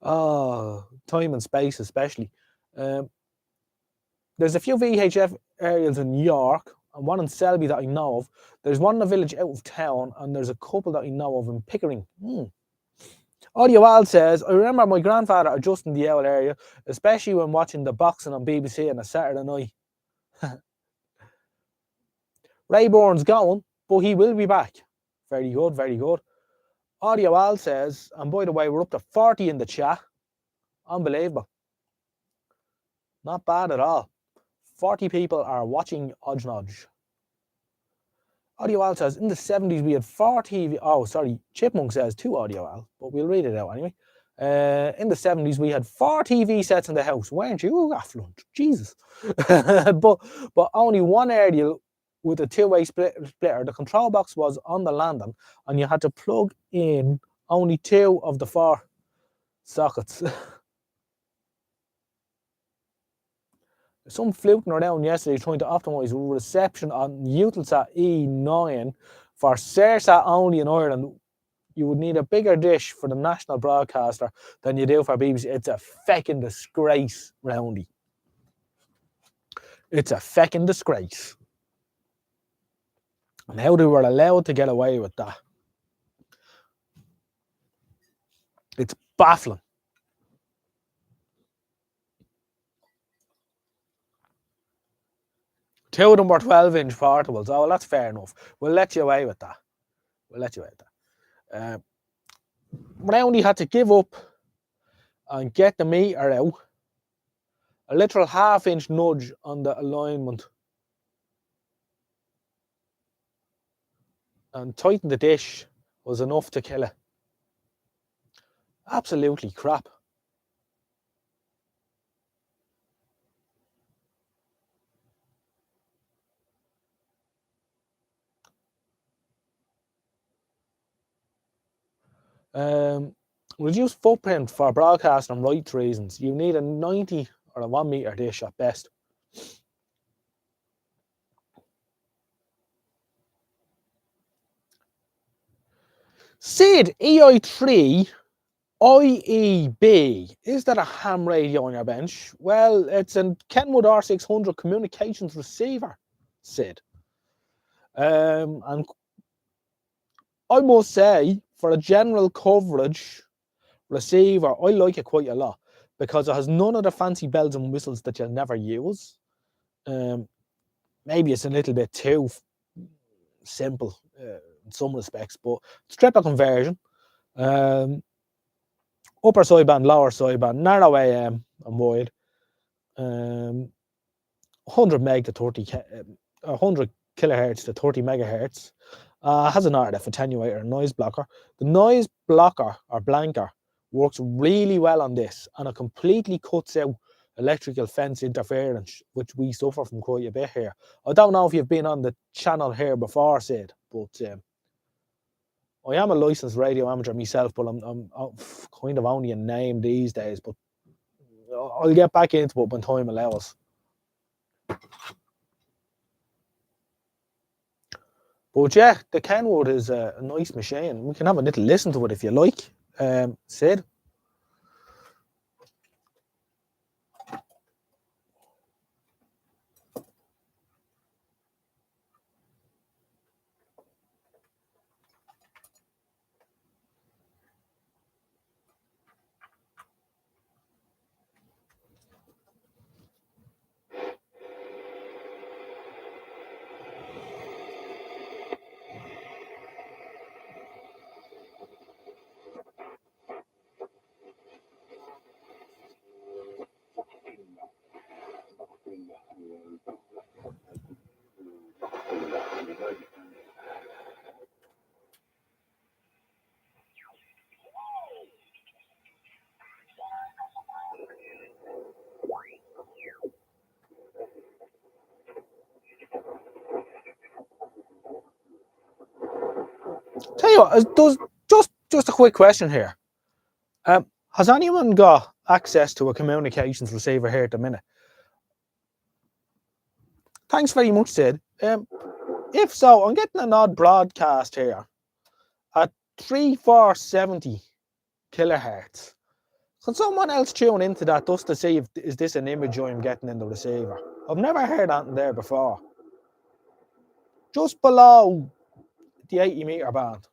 Oh, time and space especially. There's a few VHF aerials in New York and one in Selby that I know of. There's one in a village out of town, and there's a couple that I know of in Pickering. Audio Al says, I remember my grandfather adjusting the owl area, especially when watching the boxing on BBC on a Saturday night. Rayborn's gone, but he will be back. Very good, very good. Audio Al says, and by the way, we're up to 40 in the chat. Unbelievable. Not bad at all. 40 people are watching Odge. Audio Al says, in the 70s we had 4 TV. Oh, sorry, Chipmunk says 2 Audio Al, but we'll read it out anyway. In the 70s we had 4 TV sets in the house, weren't you? Affluent, Jesus. but only one aerial with a 2-way splitter. The control box was on the landing, and you had to plug in only 2 of the 4 sockets. Some fluting around yesterday trying to optimise reception on Eutelsat E9 for SERSAT only in Ireland. You would need a bigger dish for the national broadcaster than you do for BBC. It's a feckin' disgrace, Roundy. It's a feckin' disgrace. And how they were allowed to get away with that. It's baffling. Two of them were 12-inch portables. Oh, well, that's fair enough. We'll let you away with that. Roundy had to give up and get the meter out. A literal half-inch nudge on the alignment and tighten the dish was enough to kill it. Absolutely crap. Reduced footprint for broadcast and rights reasons. You need a 90 or a 1 meter dish at best. Sid EI3 IEB. Is that a ham radio on your bench? Well, it's a Kenwood R600 communications receiver, Sid. And I must say, for a general coverage receiver, I like it quite a lot because it has none of the fancy bells and whistles that you'll never use. Maybe it's a little bit too simple in some respects, but it's triple conversion. Upper sideband, lower sideband, narrow AM and wide. 100 meg to 30, 100 kilohertz to 30 megahertz. Has an RF attenuator and noise blocker. The noise blocker or blanker works really well on this, and it completely cuts out electrical fence interference, which we suffer from quite a bit here. I don't know if you've been on the channel here before, Sid, but I am a licensed radio amateur myself, but I'm kind of only a name these days. But I'll get back into it when time allows. But yeah, the Kenwood is a nice machine. We can have a little listen to it if you like, Sid. Tell you what, just a quick question here. Has anyone got access to a communications receiver here at the minute? Thanks very much, Sid. If so, I'm getting an odd broadcast here at 3470 kilohertz. Can someone else tune into that just to see if is this an image I'm getting in the receiver? I've never heard that in there before. Just below the 80 meter band.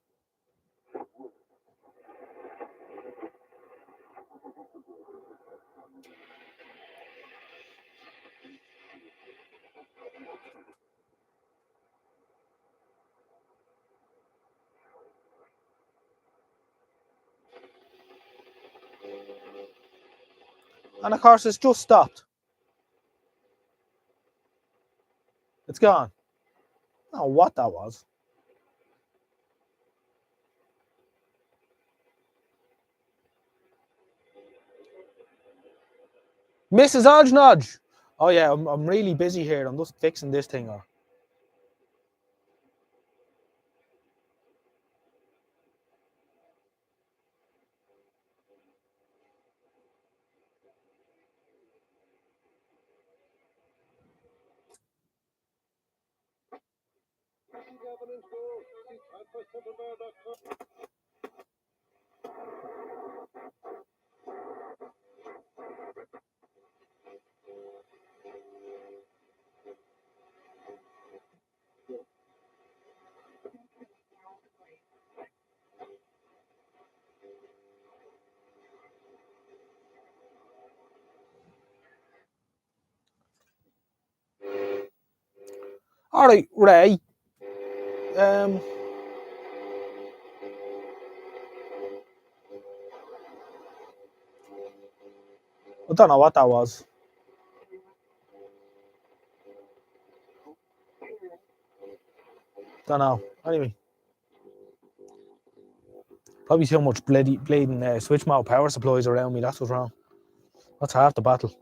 And of course, it's just stopped. It's gone. I don't know what that was. Mrs. Odgenodge. Oh yeah, I'm really busy here. I'm just fixing this thing up. All right, Ray. I don't know what that was. Don't know. Anyway. Probably too much bleeding switch mode power supplies around me. That's what's wrong. That's half the battle.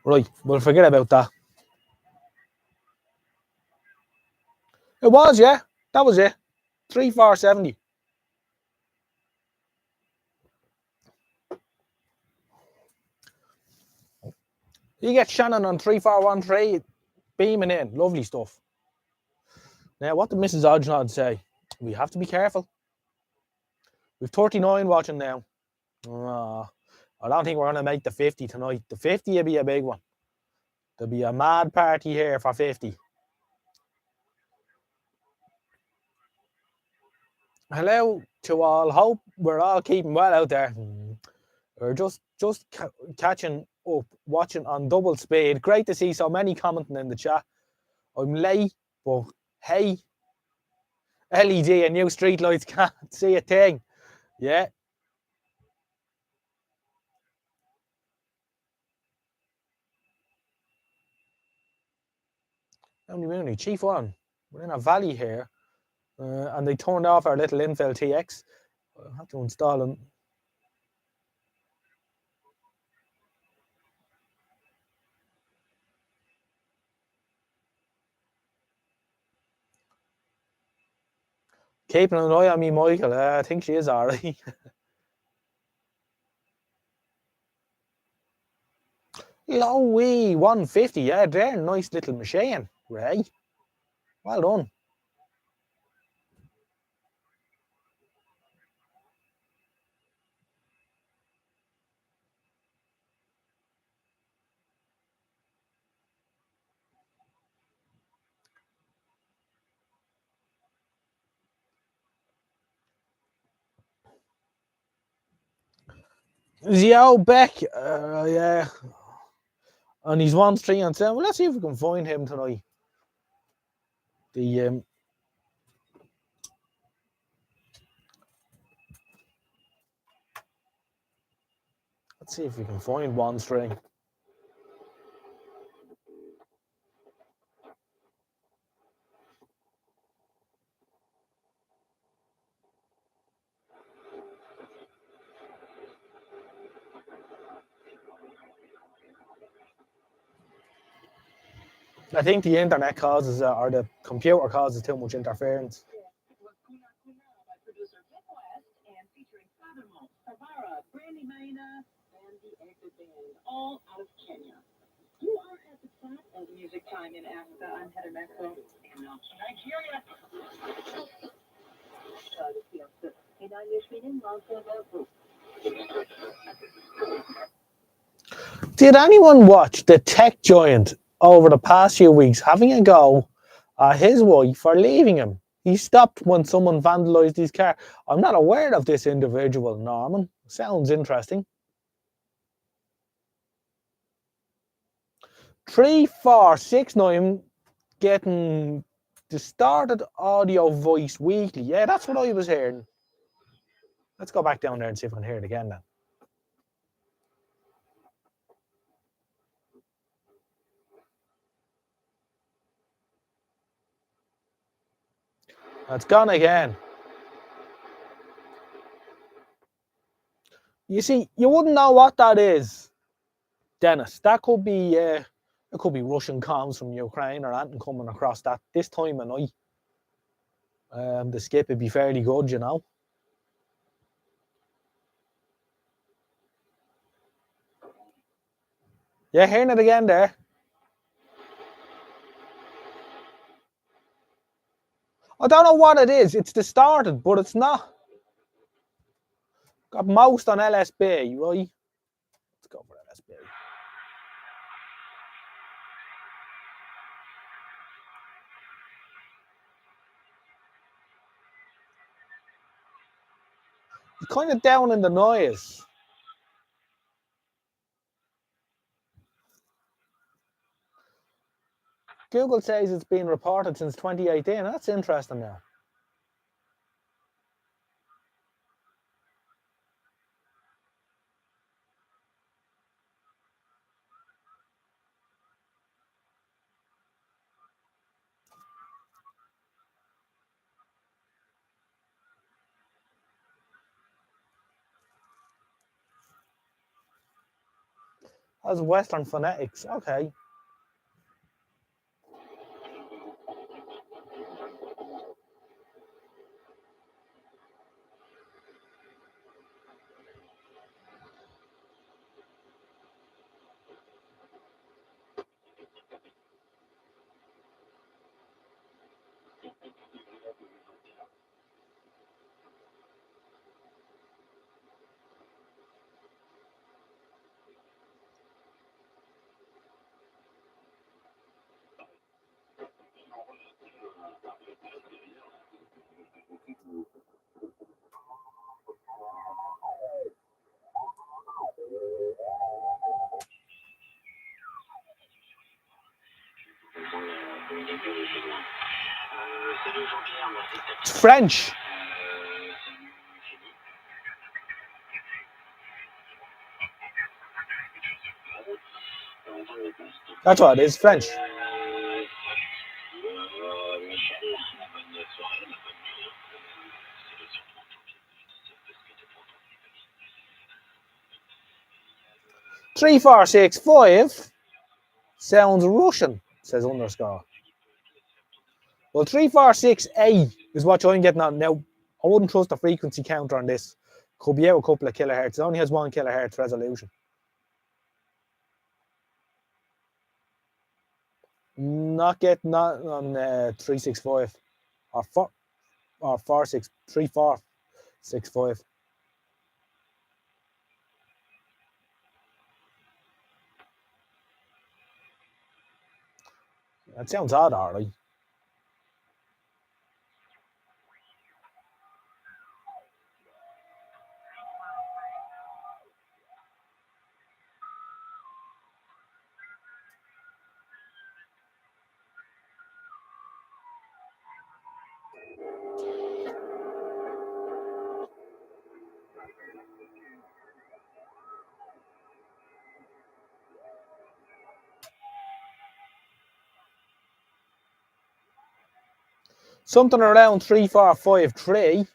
Right, we'll forget about that. It was, yeah. That was it. 3-4-70. You get Shannon on 3-4-1-3 beaming in. Lovely stuff. Now, what did Mrs. Odgenod say? We have to be careful. We've 39 watching now. I don't think we're going to make the 50 tonight. The 50 will be a big one. There'll be a mad party here for 50. Hello to all. Hope we're all keeping well out there. We're just catching up, watching on double speed. Great to see so many commenting in the chat. I'm late, but hey, LED and new streetlights can't see a thing. Yeah. Mooney, Chief One. We're in a valley here, and they turned off our little Infill TX. I'll have to install them. Keeping an eye on me, Michael. I think she is alright. Lowy 150. Yeah, they're a nice little machine, Ray. Well done. Xiao Beck, yeah. And he's 1-3-7. Well, let's see if we can find him tonight. The let's see if we can find 1-3. I think the internet causes, or the computer causes too much interference. Music time in Africa. I'm Heather Maxwell. Nigeria. Did anyone watch the tech giant over the past few weeks having a go at his wife for leaving him? He stopped when someone vandalised his car. I'm not aware of this individual, Norman. Sounds interesting. 3469 getting distorted audio voice weekly. Yeah, that's what I was hearing. Let's go back down there and see if we can hear it again then. It's gone again. You see, you wouldn't know what that is, Dennis. That could be it could be Russian comms from Ukraine or anything coming across that this time of night. The skip would be fairly good, you know. Yeah, hearing it again there. I don't know what it is. It's distorted, but it's not. Got moused on LSB, right? Let's go for LSB. It's kind of down in the noise. Google says it's been reported since 2018. That's interesting now. That's Western phonetics. Okay. It's French. That's what it is, French. Three, 4, 6, 5 sounds Russian, says underscore. Well, 346A is what I'm getting on now. I wouldn't trust the frequency counter on this. Could be out a couple of kilohertz. It only has 1 kilohertz resolution. Not on 365 or 3465. That sounds odd, alright. Something around 3453.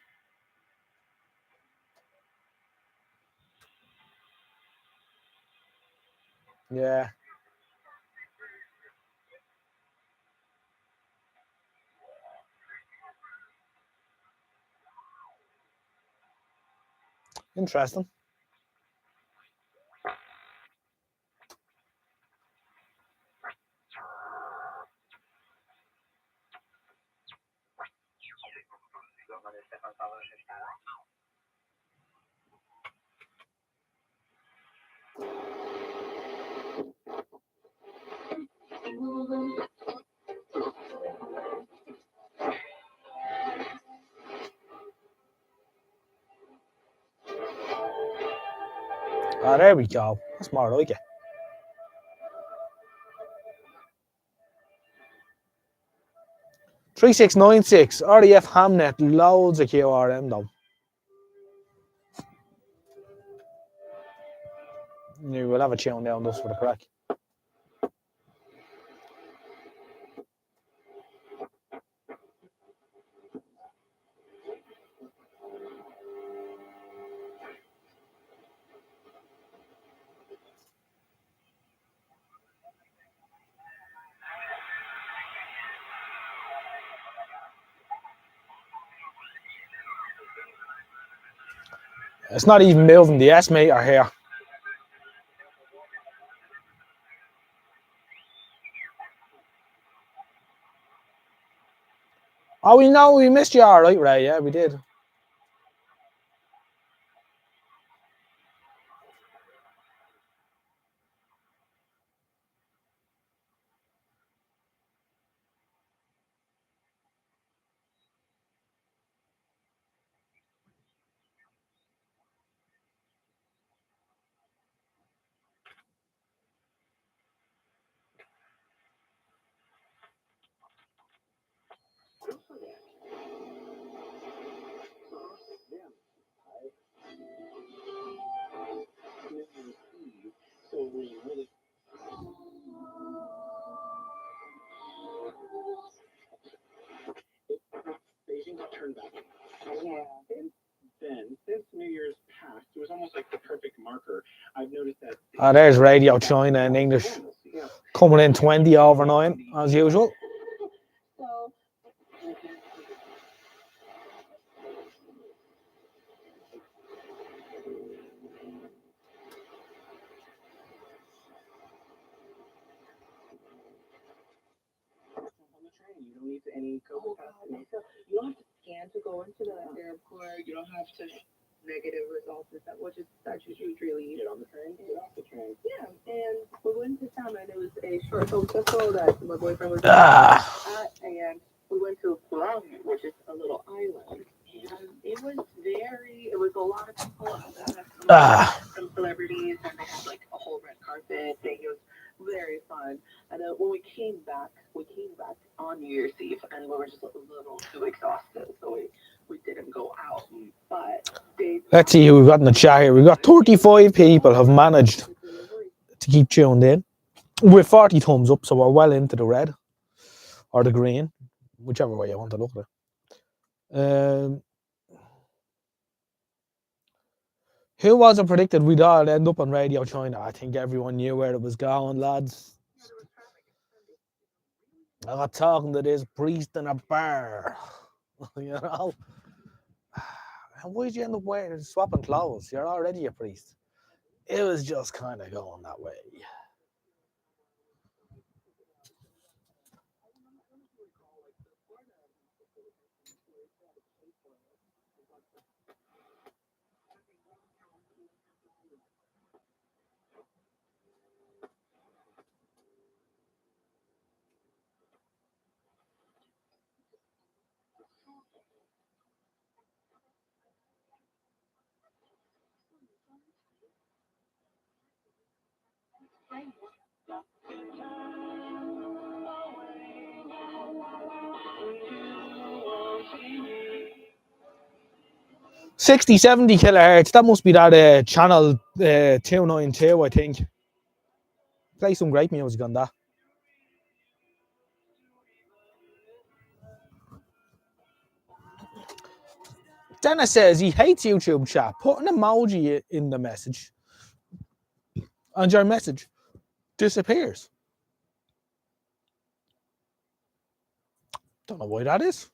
Yeah. Interesting. Ah, there we go. That's more like it. 3696 RDF Hamnet, loads of QRM though. You will have a tune down this for the crack. It's not even moving the S meter here. Oh, we know we missed you, all right, Ray. Yeah, we did. Beijing got turned back. Yeah. Since New Year's passed, it was almost like the perfect marker. I've noticed that. Ah, there's Radio China in English. Coming in 20 over 9, as usual. So. On the train, you don't need any COVID testing. You don't have to scan to go into the airport. You don't have to negative results. Which is that's usually really get on the train. Get off the train. Yeah, and we went to Salmon. It was a short film festival that my boyfriend was at, and we went to Palau, which is a little island. And it was a lot of people. Some celebrities, and they had like a whole red carpet thing. It was very fun. And when we came back on New Year's Eve, and we were just a little too exhausted, so we didn't go out. But let's see who we've got in the chat here. We've got 35 people have managed to keep tuned in with 40 thumbs up, so we're well into the red or the green, whichever way you want to look at it. Who was it predicted we'd all end up on Radio China? I think everyone knew where it was going, lads. I got talking to this priest in a bar, you know. And why did you end up swapping clothes? You're already a priest. It was just kind of going that way. $60, $70 kilohertz. That must be that channel 292, I think. Play some great music on that. Dennis says he hates YouTube chat. Put an emoji in the message, and your message disappears. Don't know why that is.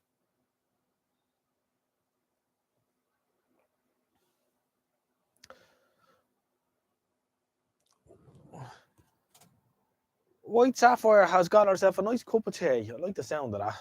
White Sapphire has got herself a nice cup of tea. I like the sound of that.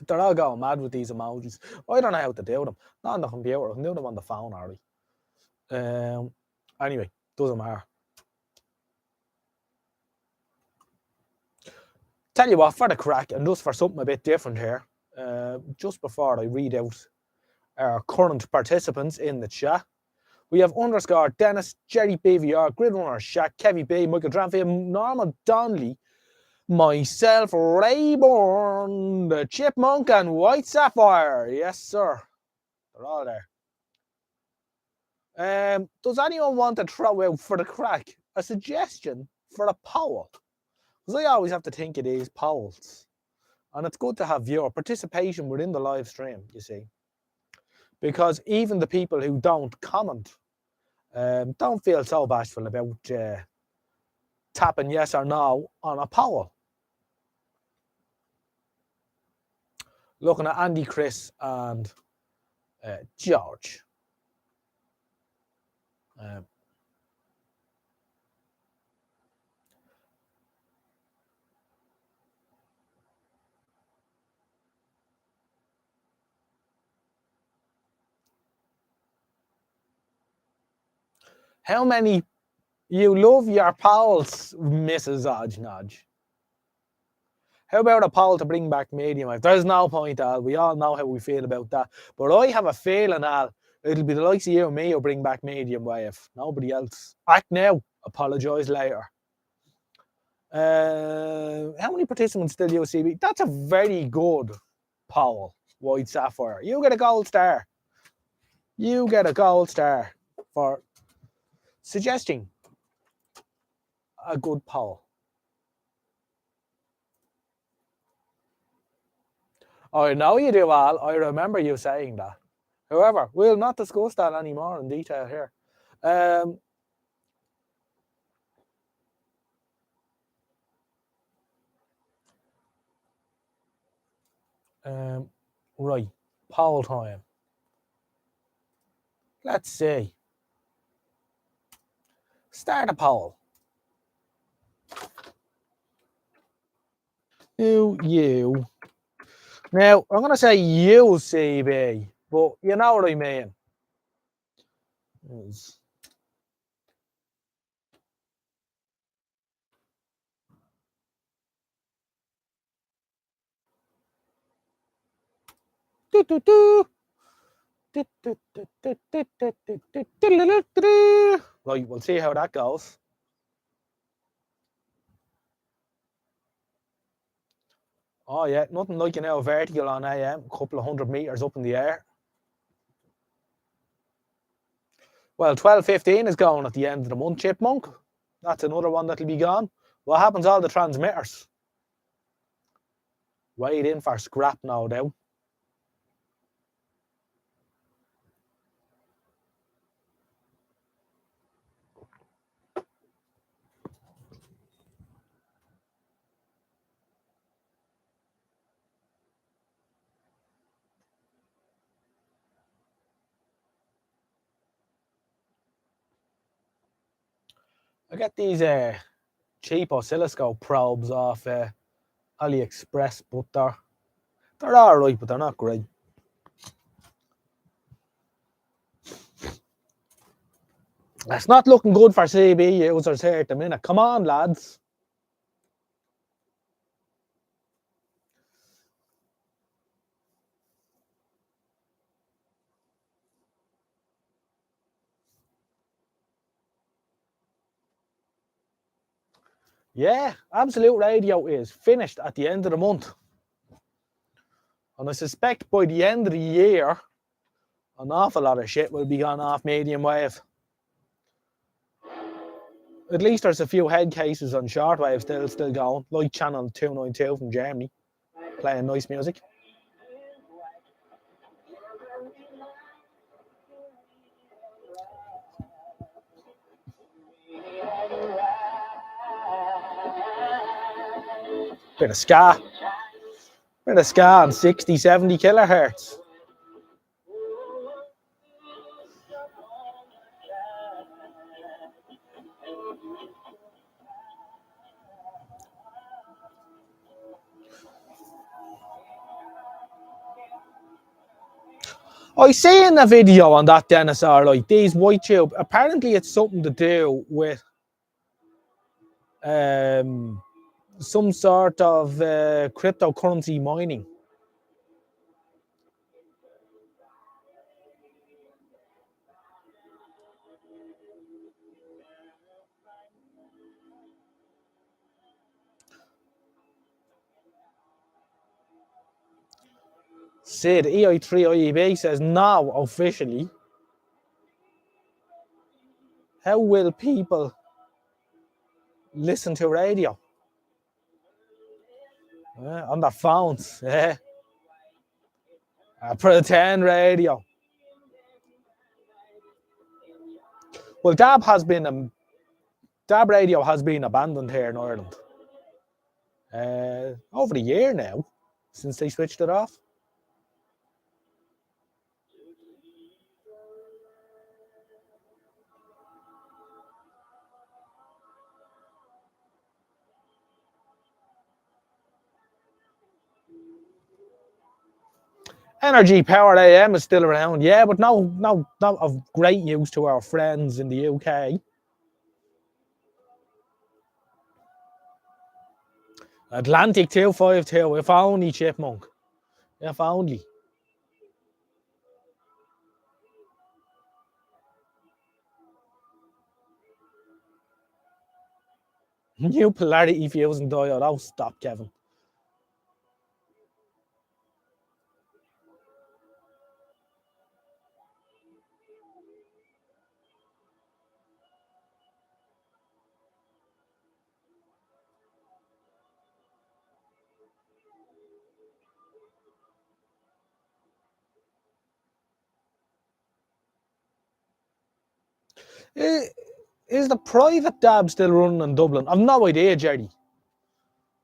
They're all going mad with these emojis. I don't know how to do them. Not on the computer. I can do them on the phone, already. Anyway, doesn't matter. Tell you what, for the crack, and just for something a bit different here, just before I read out our current participants in the chat, we have _ Dennis, Jerry BVR, Gridrunner, Shaq, Kevy B, Michael Dranfield, Norman Donnelly, myself, Rayborn, the Chipmunk, and White Sapphire. Yes, sir. They're all there. Does anyone want to throw out for the crack a suggestion for a poll? Because I always have to think of these polls. And it's good to have viewer participation within the live stream, you see. Because even the people who don't comment don't feel so bashful about tapping yes or no on a poll. Looking at Andy, Chris, and George. How many you love your pals, Mrs. Odgenodge? How about a poll to bring back medium wave? There's no point, Al. We all know how we feel about that. But I have a feeling, Al, it'll be the likes of you and me who bring back medium wave. Nobody else. Act now. Apologise later. How many participants still use CB? That's a very good poll, White Sapphire. You get a gold star. You get a gold star for suggesting a good poll. I know you do, Al. I remember you saying that. However, we'll not discuss that anymore in detail here. Right, poll time. Let's see. Start a poll. You. Now, I'm going to say UCB, but you know what I mean. Right, we'll see how that goes. Oh yeah, nothing like you know vertical on AM, a couple of 100 meters up in the air. Well, 12:15 is going at the end of the month, Chipmunk. That's another one that'll be gone. What happens to all the transmitters? Wait in for scrap, no doubt. I get these cheap oscilloscope probes off AliExpress, but they're all right, but they're not great. It's not looking good for CB users here at the minute. Come on, lads. Yeah, Absolute Radio is finished at the end of the month. And I suspect by the end of the year, an awful lot of shit will be gone off medium wave. At least there's a few head cases on shortwave still going, like channel 292 from Germany, playing nice music. Bit of ska on 60, 70 kilohertz. I see in the video on that Dennis R, like these white tube, apparently it's something to do with some sort of cryptocurrency mining. Sid, EI3IEB says now officially. How will people listen to radio? On their phones, yeah. Pretend radio. Well, DAB radio has been abandoned here in Ireland over a year now since they switched it off. Energy Powered AM is still around, yeah, but not of great use to our friends in the UK. Atlantic 252, if only, Chipmunk. If only. New polarity fusing diode. Oh, stop, Kevin. Is the private dab still running in Dublin? I've no idea, Jerry.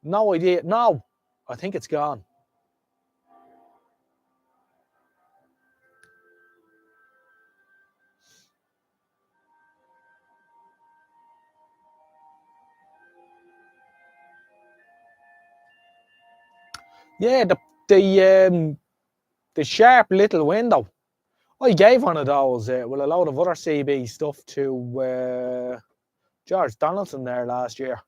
No idea. No, I think it's gone. Yeah, the sharp little window. I gave one of those with a load of other CB stuff to George Donaldson there last year.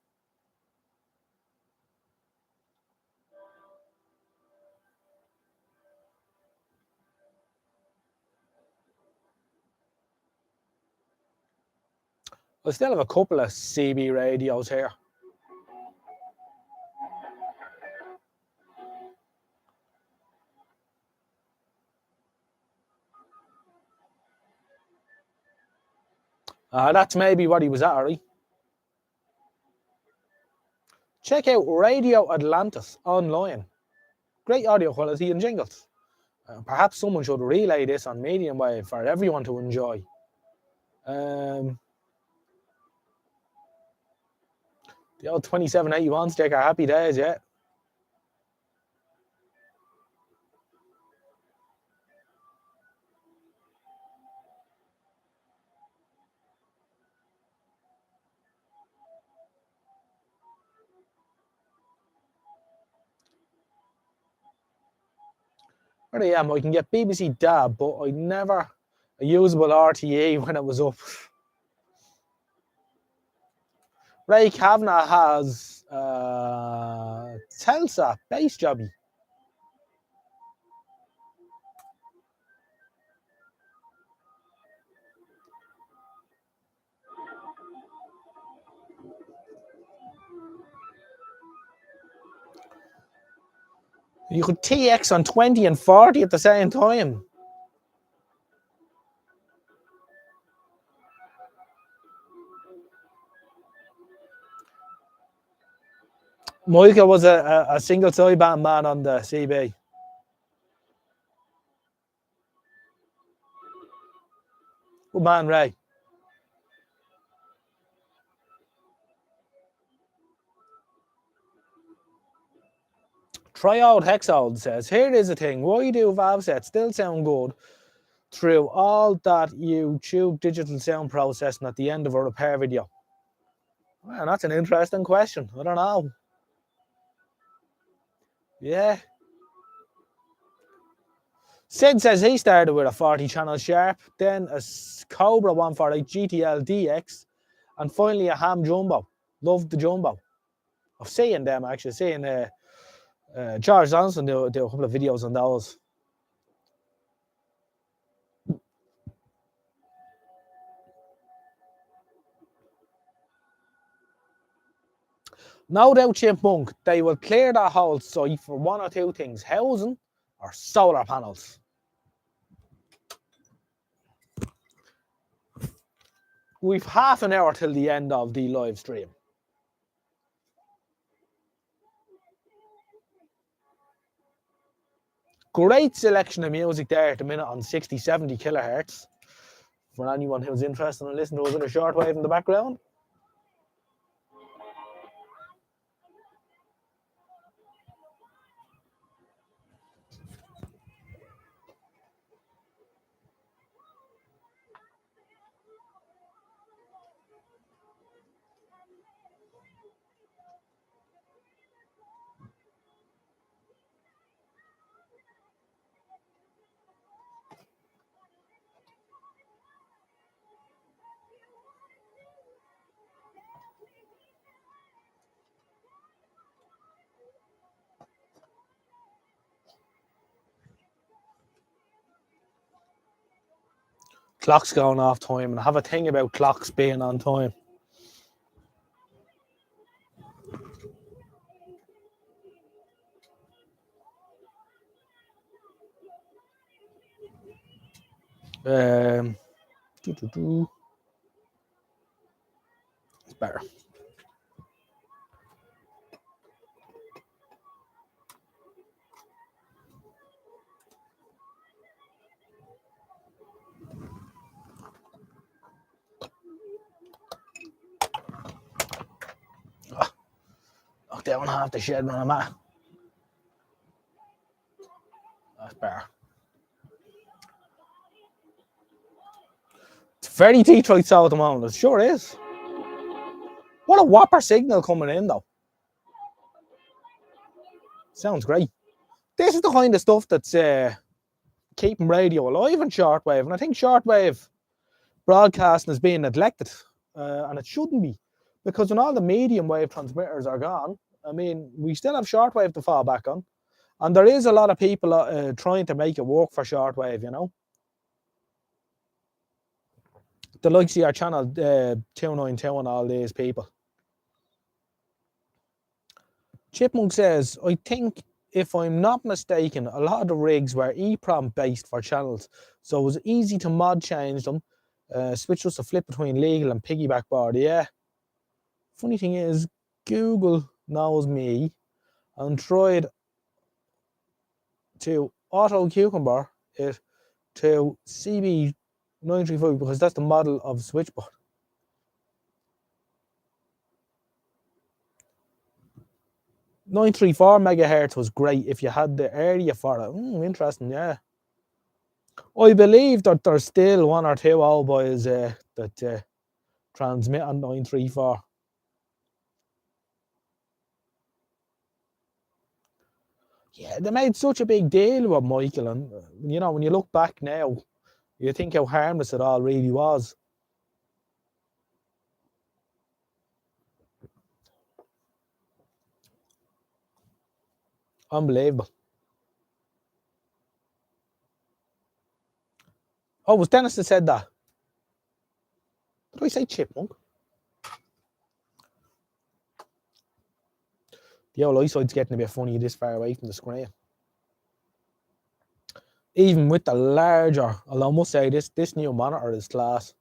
I still have a couple of CB radios here. That's maybe what he was at, Harry. Check out Radio Atlantis online. Great audio quality and jingles. Perhaps someone should relay this on medium wave for everyone to enjoy. The old 2781 sticker, happy days, yeah. Where I am, I can get BBC DAB, but I never a usable RTE when it was up. Ray Kavanagh has Telsat base jobby. You could TX on 20 and 40 at the same time. Michael was a single sideband man on the CB. Good man, Ray. Triode Hexold says, here is the thing. Why do valve sets still sound good through all that YouTube digital sound processing at the end of a repair video? Well, that's an interesting question. I don't know. Yeah. Sid says he started with a 40 channel Sharp, then a Cobra 148 GTL DX, and finally a Ham Jumbo. Loved the Jumbo. I've seen them actually, seeing George Johnson do a couple of videos on those. No doubt, Chipmunk, they will clear that whole site for one or two things: housing or solar panels. We've half an hour till the end of the live stream. Great selection of music there at the minute on 60, 70 kilohertz. For anyone who's interested in listening to us in a shortwave in the background. clock's going off time, and I have a thing about clocks being on time. It's better. Knock down half the shed when I'm at. That's better. It's very Detroit South at the moment. It sure is. What a whopper signal coming in, though. Sounds great. This is the kind of stuff that's keeping radio alive in shortwave. And I think shortwave broadcasting is being neglected. And it shouldn't be. Because when all the medium wave transmitters are gone, I mean, we still have shortwave to fall back on. And there is a lot of people trying to make it work for shortwave, you know. The likes of your channel 292 and all these people. Chipmunk says, I think, if I'm not mistaken, a lot of the rigs were EEPROM based for channels, so it was easy to mod change them. Switch was to flip between legal and piggyback board. Yeah. Funny thing is, Google knows me and tried to auto cucumber it to CB935 because that's the model of switchboard. .934 megahertz was great if you had the area for it. Interesting, yeah. I believe that there's still one or two old boys that transmit on 934. Yeah, they made such a big deal with Michael, and you know, when you look back now, you think how harmless it all really was. Unbelievable. Oh, was Dennis that said that? Did I say Chipmunk? The old eyesight's getting a bit funny this far away from the screen. Even with the larger, although I must say this new monitor is class.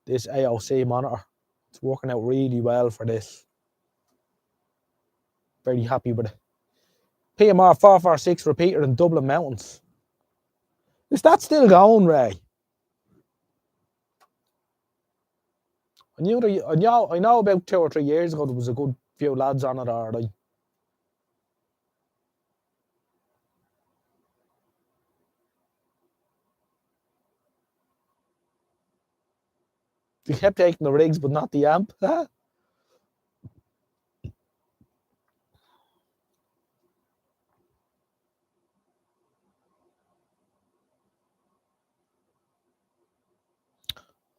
This AOC monitor. It's working out really well for this. Very happy with it. PMR 446 repeater in Dublin Mountains. Is that still going, Ray? I know about 2 or 3 years ago there was a good few lads on it already. They kept taking the rigs but not the amp.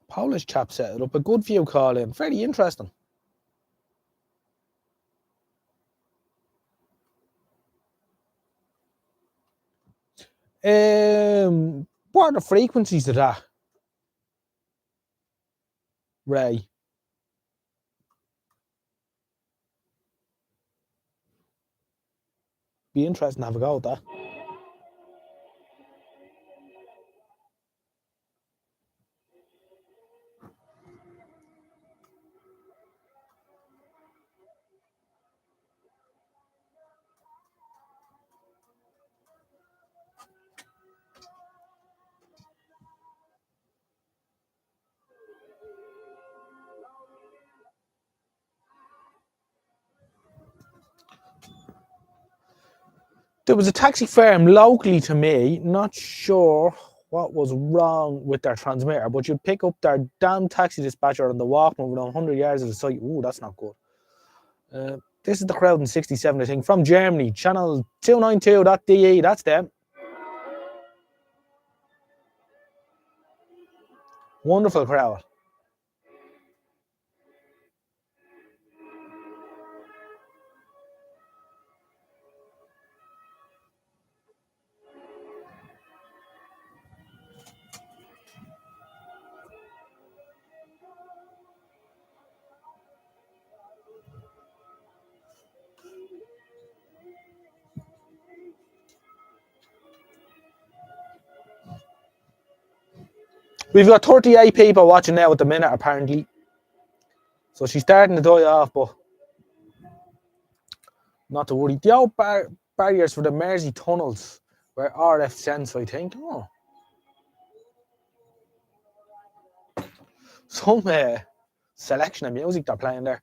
Polish chap set it up. A good few call in. Very interesting. What are the frequencies of that, Ray? Be interesting to have a go at that. There was a taxi firm locally to me, not sure what was wrong with their transmitter, but you'd pick up their damn taxi dispatcher on the Walkman within 100 yards of the site. Ooh, that's not good. This is the crowd in 67, I think, from Germany, channel 292.de, that's them. Wonderful crowd. We've got 38 people watching now at the minute, apparently. So she's starting to die off, but not to worry. The old barriers for the Mersey tunnels were RF sense, I think. Oh. Some selection of music they're playing there.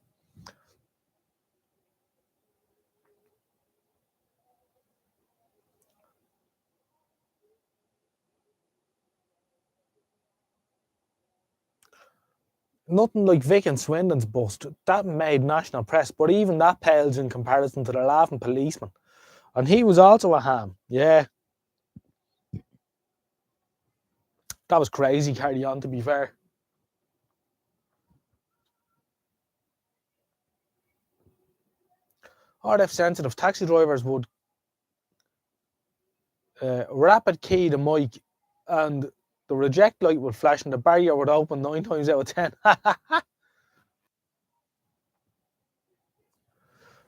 Nothing like Vic and Swindon's bust. That made national press, but even that pales in comparison to the laughing policeman. And he was also a ham. Yeah. That was crazy, carry on, to be fair. RF sensitive taxi drivers would rapid key the mic and the reject light would flash and the barrier would open 9 times out of 10.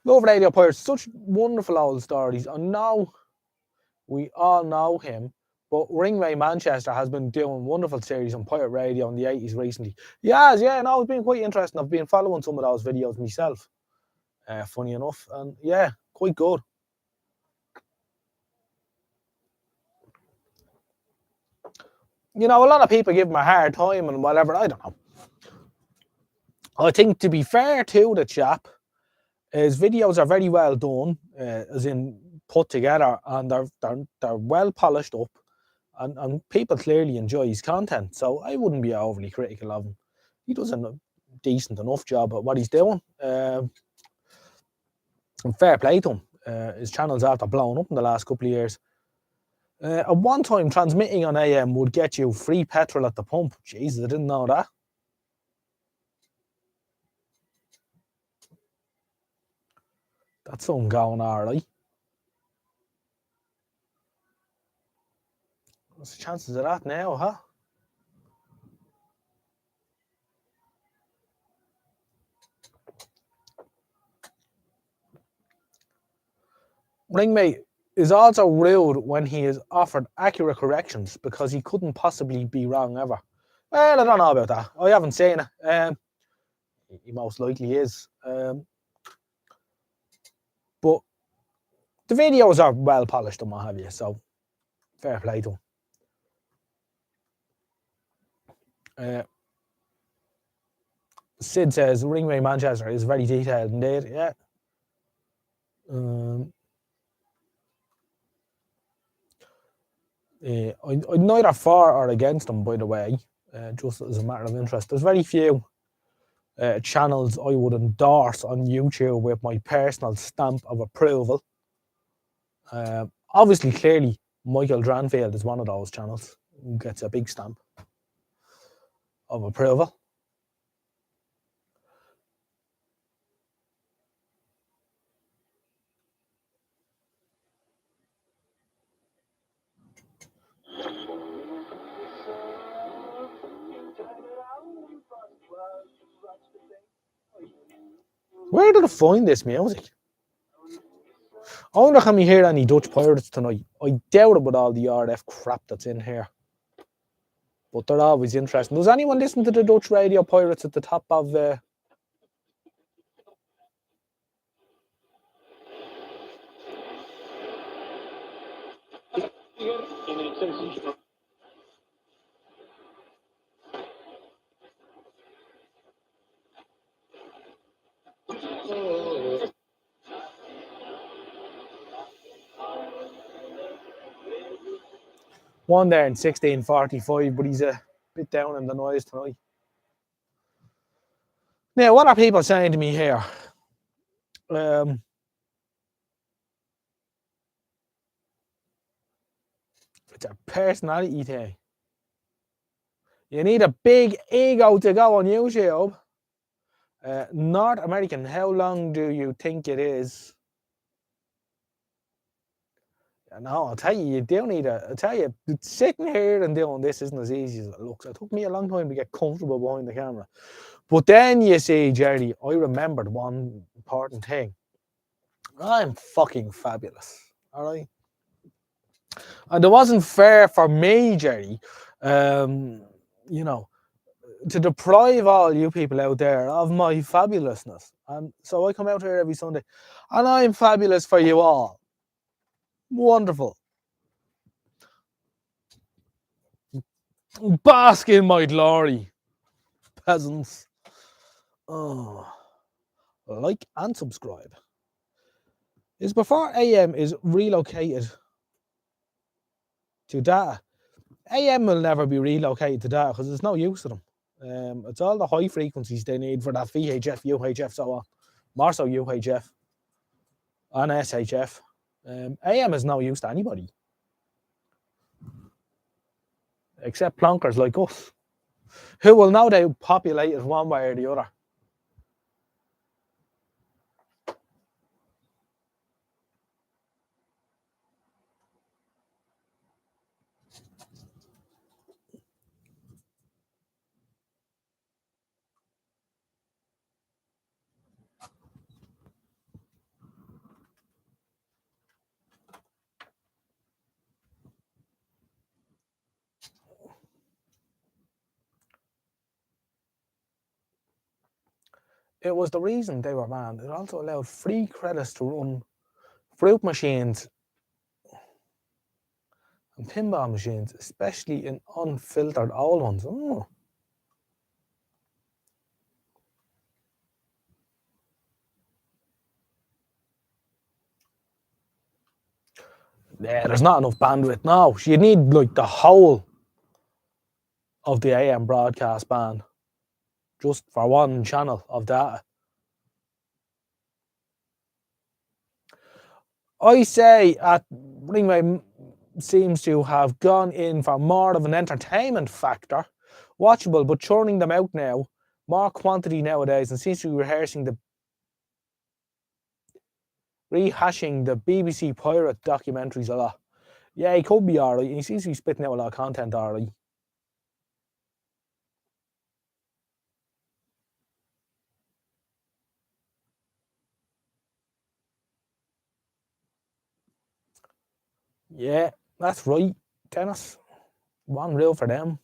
Love Radio Pirates, such wonderful old stories. And now we all know him, but Ringway Manchester has been doing wonderful series on Pirate Radio in the 80s recently. Yes, yeah, no, it's been quite interesting. I've been following some of those videos myself, funny enough, and yeah, quite good. You know, a lot of people give him a hard time and whatever, I don't know. I think, to be fair to the chap, his videos are very well done, as in put together, and they're well polished up, and people clearly enjoy his content. So I wouldn't be overly critical of him. He does a decent enough job at what he's doing. And fair play to him. His channels after blowing up in the last couple of years. At one time, transmitting on AM would get you free petrol at the pump. Jesus, I didn't know that. That's something going all right. What's the chances of that now, huh? Ringmate is also rude when he is offered accurate corrections because he couldn't possibly be wrong ever. Well, I don't know about that. I haven't seen it. He most likely is. But the videos are well polished and what have you, so fair play to him. Sid says Ringway Manchester is very detailed indeed. Yeah. I'm neither for or against them, by the way, just as a matter of interest. There's very few channels I would endorse on YouTube with my personal stamp of approval. Obviously, clearly, Michael Dranfield is one of those channels who gets a big stamp of approval. Where did I find this music? I wonder can we hear any Dutch pirates tonight. I doubt it with all the RF crap that's in here. But they're always interesting. Does anyone listen to the Dutch Radio Pirates at the top of the... One there in 1645, but he's a bit down in the noise tonight. Now, what are people saying to me here? It's a personality thing. You need a big ego to go on YouTube. North American, how long do you think it is? No, I'll tell you, you do need I'll tell you, sitting here and doing this isn't as easy as it looks. It took me a long time to get comfortable behind the camera. But then you see, Jerry, I remembered one important thing. I'm fucking fabulous, all right? And it wasn't fair for me, Jerry, you know, to deprive all you people out there of my fabulousness. And so I come out here every Sunday, and I'm fabulous for you all. Wonderful. Bask in my glory, peasants. Oh, like and subscribe. Is before AM is relocated to data. AM will never be relocated to data because there's no use to them. It's all the high frequencies they need for that VHF, UHF, so on. More so UHF and SHF. AM is no use to anybody. Except plonkers like us, who will no doubt populate it one way or the other. It was the reason they were banned. It also allowed free credits to run fruit machines and pinball machines, especially in unfiltered old ones. Oh. Yeah, there's not enough bandwidth now. You need like the whole of the AM broadcast band just for one channel of data. I say at Ringway seems to have gone in for more of an entertainment factor, watchable, but churning them out now, more quantity nowadays, and seems to be rehashing the BBC pirate documentaries a lot. Yeah, he could be alright. He seems to be spitting out a lot of content alright. Yeah, that's right, Dennis. One reel for them.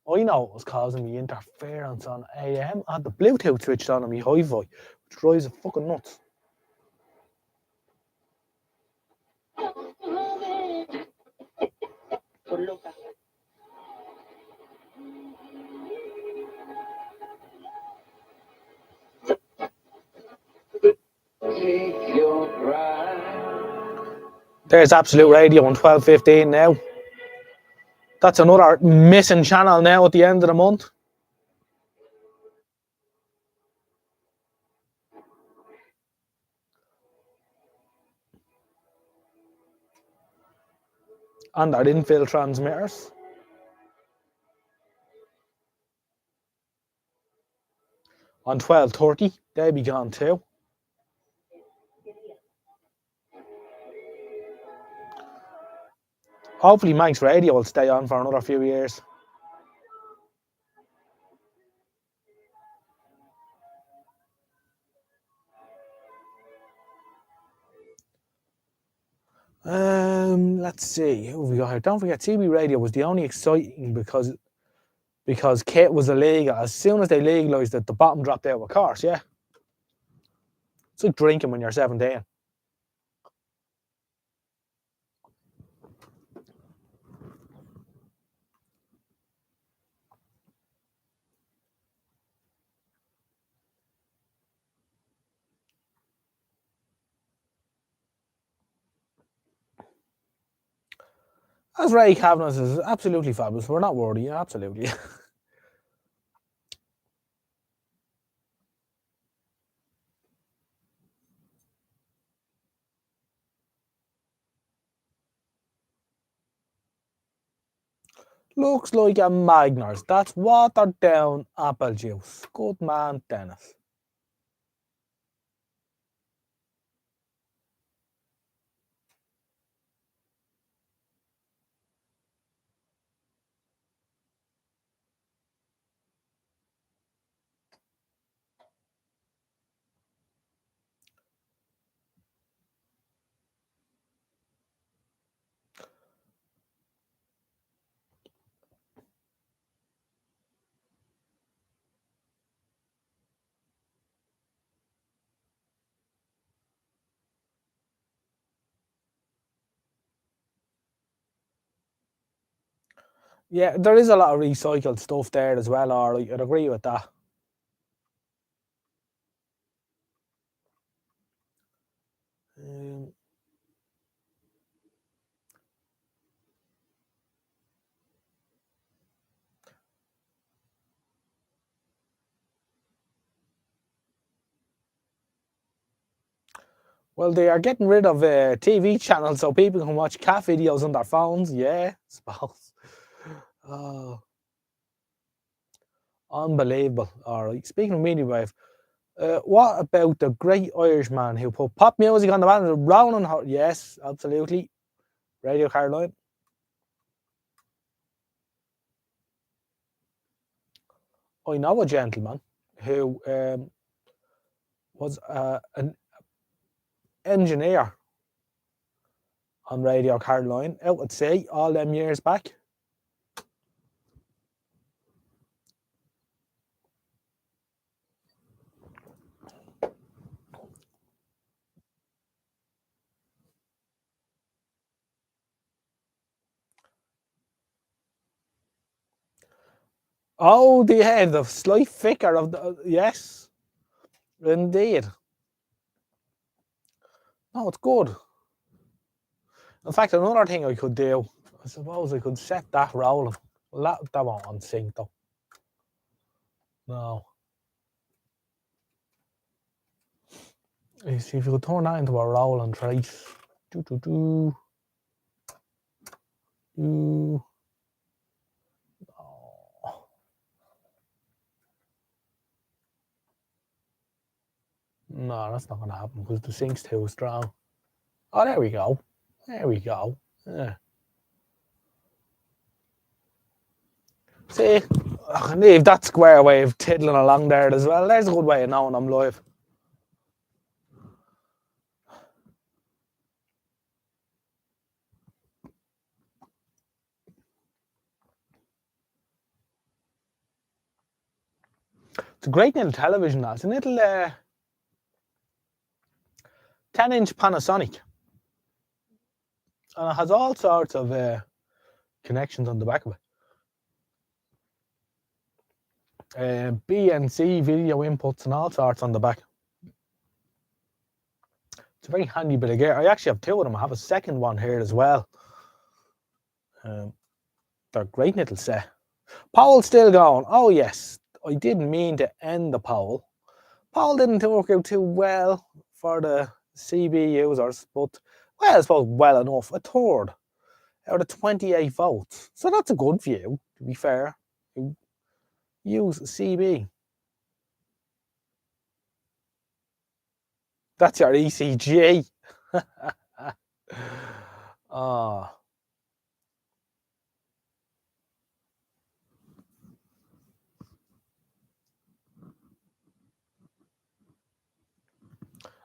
I know what was causing me interference on AM. I had the Bluetooth switched on my hi-fi, which drives it fucking nuts. There's Absolute Radio on 12:15 now. That's another missing channel now at the end of the month. And our infill transmitters. On 12:30, they'll be gone too. Hopefully Manx Radio will stay on for another few years. Let's see who we got here. Don't forget, CB Radio was the only exciting because Kate was illegal. As soon as they legalised it, the bottom dropped out, of course, yeah. It's like drinking when you're 17. As Ray Kavanagh says, absolutely fabulous. We're not worried, yeah, absolutely. Looks like a Magners. That's watered down apple juice. Good man, Dennis. Yeah, there is a lot of recycled stuff there as well, alright, I'd agree with that. Um, well, they are getting rid of TV channels so people can watch cat videos on their phones. Yeah, I suppose. Oh, unbelievable. All right. Speaking of Mediawave, what about the great Irishman who put pop music on the band of Rowan? Yes, absolutely. Radio Caroline. I know a gentleman who was an engineer on Radio Caroline out at sea all them years back. Oh, the slight flicker of the yes, indeed. No, it's good. In fact, another thing I could do, I suppose I could set that rolling. Well, that won't on sync though. No. You see, if you could turn that into a rolling trace. Do do do. Do. Oh. No, that's not going to happen because the sync's too strong. Oh, there we go. There we go. Yeah. See, I can leave that square wave tiddling along there as well. There's a good way of knowing I'm live. It's a great little television. It's a little 10-inch Panasonic. And it has all sorts of connections on the back of it. BNC video inputs and all sorts on the back. It's a very handy bit of gear. I actually have two of them. I have a second one here as well. They're a great little set. Poll's still going. Oh yes, I didn't mean to end the poll. Poll didn't work out too well for the CB users, but well, I suppose well enough. A third out of 28 votes. So that's a good view, to be fair. Use CB. That's your ECG. Oh.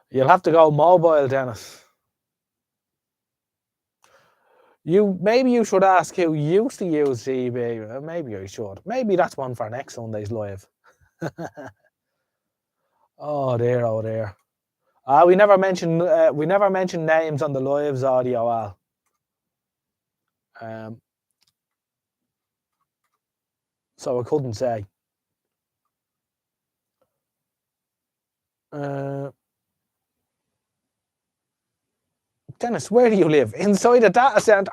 You'll have to go mobile, Dennis. Maybe you should ask who used to use CB. Maybe I should. Maybe that's one for next Sunday's live. Oh dear, oh dear. We never mentioned names on the lives audio, Al. So I couldn't say. Dennis, where do you live? Inside a data center.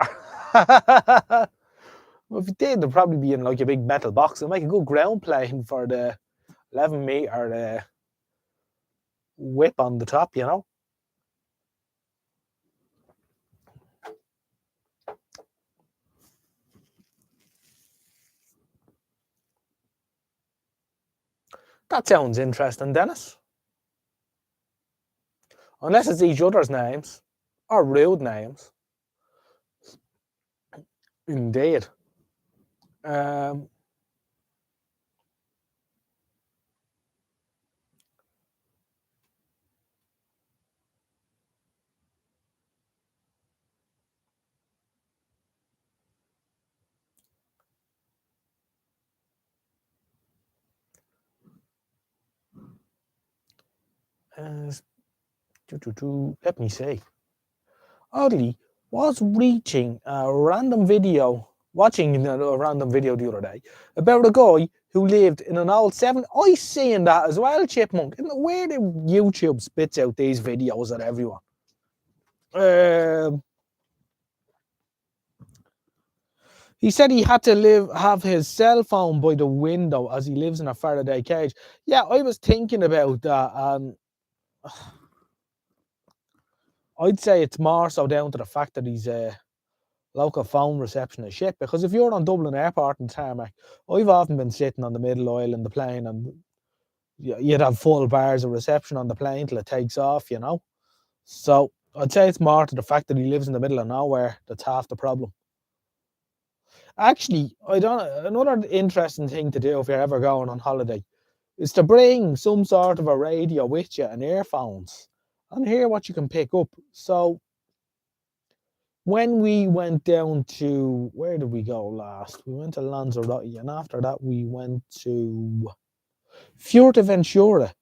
Well, if you did, it'd probably be in like a big metal box. It'd make a good ground plane for the 11-meter whip on the top, you know. That sounds interesting, Dennis. Unless it's each other's names or rude names. Indeed. Let me see. Oddly, was reaching a random video watching a random video the other day about a guy who lived in an old 70s. I seen that as well, Chipmunk. Where do YouTube spits out these videos at everyone? He said he had to have his cell phone by the window as he lives in a Faraday cage. Yeah, I was thinking about that, and I'd say it's more so down to the fact that he's local phone reception is shit. Because if you're on Dublin Airport and tarmac, I've often been sitting on the middle aisle in the plane, and you'd have full bars of reception on the plane till it takes off, you know. So I'd say it's more to the fact that he lives in the middle of nowhere that's half the problem. Actually, another interesting thing to do if you're ever going on holiday is to bring some sort of a radio with you and earphones and hear what you can pick up. So when we went down to, where did we go last? We went to Lanzarote, and after that we went to Fuerteventura.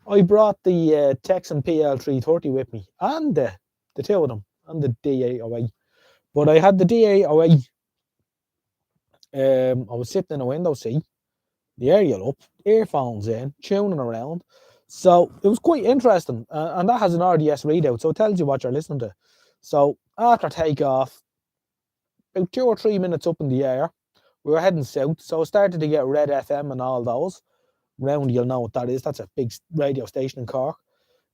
I brought the Texan PL330 with me, and the two of them, and the D808. But I had the D808. I was sitting in a window seat, the aerial up, earphones in, tuning around. So it was quite interesting. And that has an RDS readout, so it tells you what you're listening to. So after takeoff, about 2 or 3 minutes up in the air, we were heading south. So I started to get Red FM and all those. Round, you'll know what that is. That's a big radio station in Cork.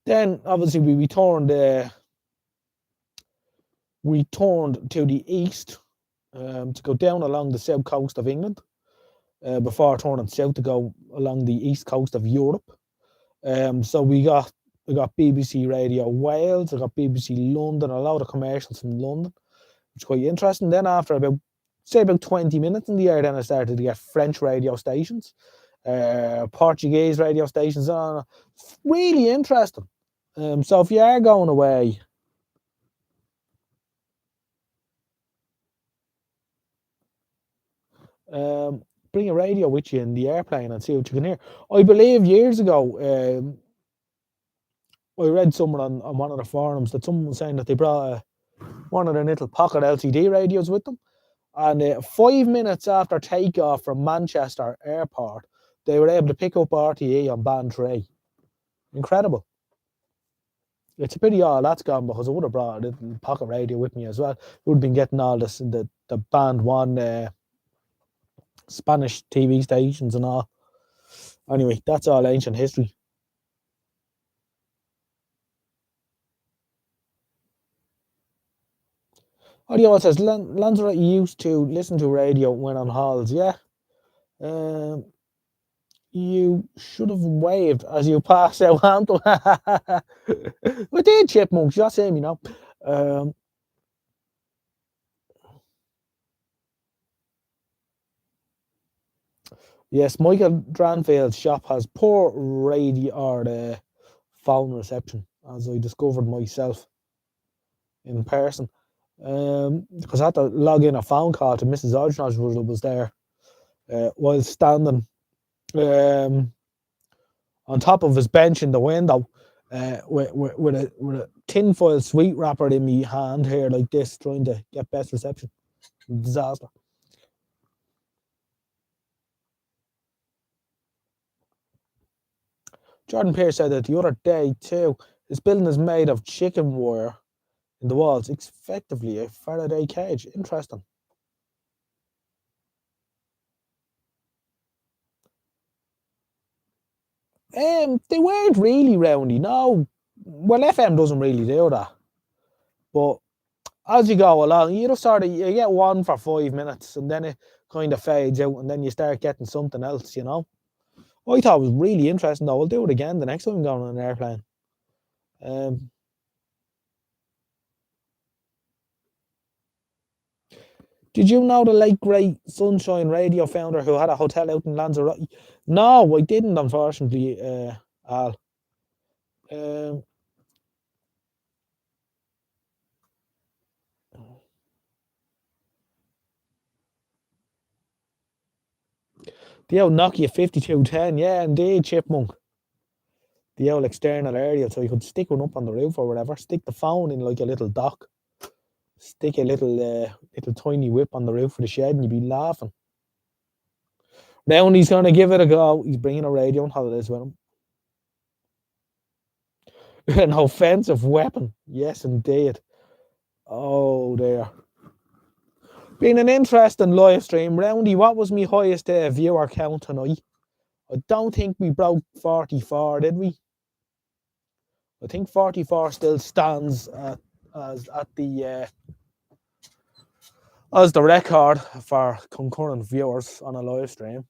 Then obviously we turned to the east to go down along the south coast of England before turning south to go along the east coast of Europe. So we got BBC Radio Wales, I got BBC London, a lot of commercials from London, which is quite interesting. Then after about 20 minutes in the air, then I started to get French radio stations, Portuguese radio stations, really interesting. So if you are going away, bring a radio with you in the airplane and see what you can hear. I believe years ago, I read somewhere on one of the forums that someone was saying that they brought one of their little pocket LCD radios with them, and 5 minutes after takeoff from Manchester Airport, they were able to pick up RTE on band 3. Incredible. It's a pity all that's gone, because I would have brought a little pocket radio with me as well. Would have been getting all this, the band 1 Spanish TV stations and all. Anyway, that's all ancient history. Audio says Lanzarote used to listen to radio when on hauls. Yeah. You should have waved as you passed out. I did, Chipmunks. You're saying me now. Yes, Michael Dranfield's shop has poor radio or phone reception, as I discovered myself in person. Because I had to log in a phone call to Mrs. Odgenodge, who was there while standing on top of his bench in the window with a tinfoil sweet wrapper in my hand here like this, trying to get best reception. Disaster. Jordan Pierce said that the other day too, his building is made of chicken wire in the walls. It's effectively a Faraday cage. Interesting. They weren't really roundy, no. Well, FM doesn't really do that. But as you go along, you get one for 5 minutes, and then it kind of fades out, and then you start getting something else, you know. I thought it was really interesting, though. I'll do it again the next time I'm going on an airplane. Did you know the late great Sunshine Radio founder who had a hotel out in Lanzarote? No, I didn't, unfortunately, Al. The old Nokia 5210, yeah, indeed, Chipmunk. The old external area, so you could stick one up on the roof or whatever, stick the phone in like a little dock. Stick a little tiny whip on the roof of the shed and you'd be laughing. Roundy's going to give it a go. He's bringing a radio on holidays with him. An offensive weapon. Yes, indeed. Oh, there. Been an interesting live stream. Roundy, what was my highest viewer count tonight? I don't think we broke 44, did we? I think 44 still stands as the record for concurrent viewers on a live stream.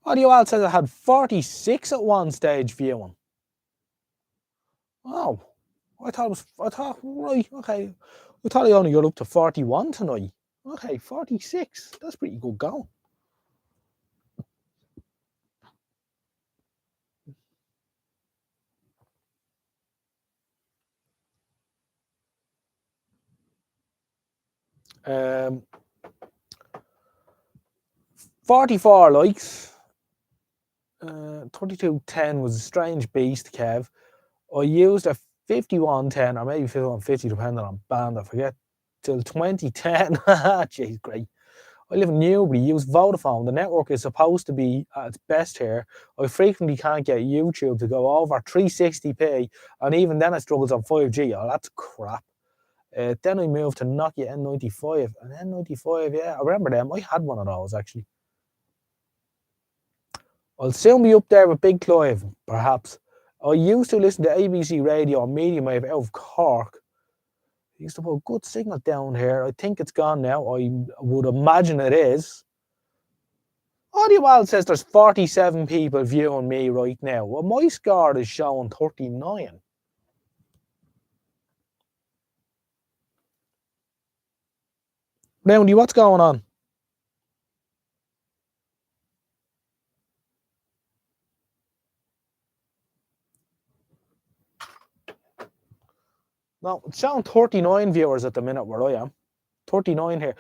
Audio Al says I had 46 at one stage viewing. Oh, right, okay. I thought I only got up to 41 tonight. Okay, 46. That's pretty good going. Um, 44 likes. 3210 was a strange beast, Kev. I used a 5110 or maybe 5150 depending on band, I forget, till 2010. Jeez, great. I live in Newbury, use Vodafone. The network is supposed to be at its best here. I frequently can't get YouTube to go over 360p, and even then it struggles on 5G. Oh, that's crap. Then I moved to Nokia N95. And N95, yeah, I remember them. I had one of those, actually. I'll soon be up there with Big Clive, perhaps. I used to listen to ABC Radio on medium wave out of Cork. I used to put a good signal down here. I think it's gone now. I would imagine it is. Audiowal says there's 47 people viewing me right now. Well, my score is showing 39. Roundy, what's going on? No, it's showing 39 viewers at the minute where I am. 39 here.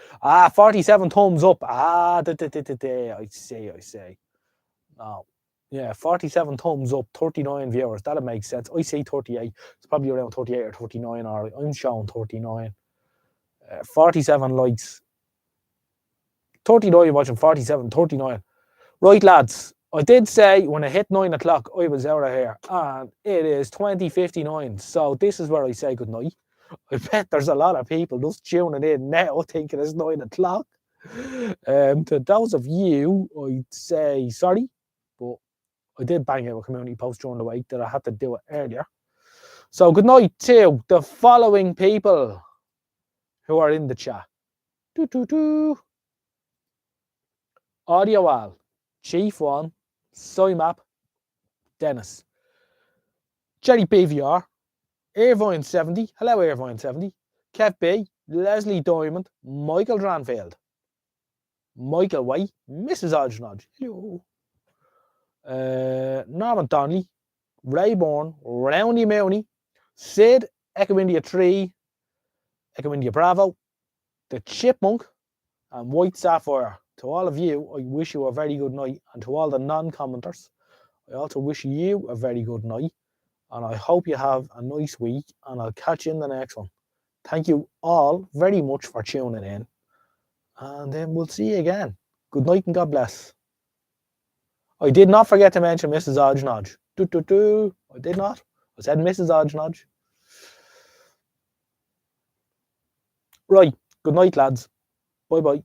47 thumbs up. I see. Oh, yeah, 47 thumbs up, 39 viewers. That'll make sense. I see 38. It's probably around 38 or 39. Or I'm showing 39. 47 likes. 39 watching, 47, 39. Right, lads. I did say when I hit 9 o'clock, I was out of here. And it is 20:59. So this is where I say goodnight. I bet there's a lot of people just tuning in now thinking it's 9 o'clock. To those of you, I'd say sorry, but I did bang out a community post during the week that I had to do it earlier. So good night to the following people who are in the chat. Audioal, Chief One, Soymap, Dennis, Jerry BVR, Irvine 70, hello Irvine 70, Kev B, Leslie Diamond, Michael Dranfield, Michael White, Mrs. Odgenodge, hello, Norman Donnelly, Ray Bourne, Roundy Mooney, Sid, Echo India 3, Echo India Bravo, the Chipmunk, and White Sapphire. To all of you, I wish you a very good night. And to all the non-commenters, I also wish you a very good night. And I hope you have a nice week. And I'll catch you in the next one. Thank you all very much for tuning in. And then we'll see you again. Good night and God bless. I did not forget to mention Mrs. Odgenodge. I did not. I said Mrs. Odgenodge. Right. Good night, lads. Bye-bye.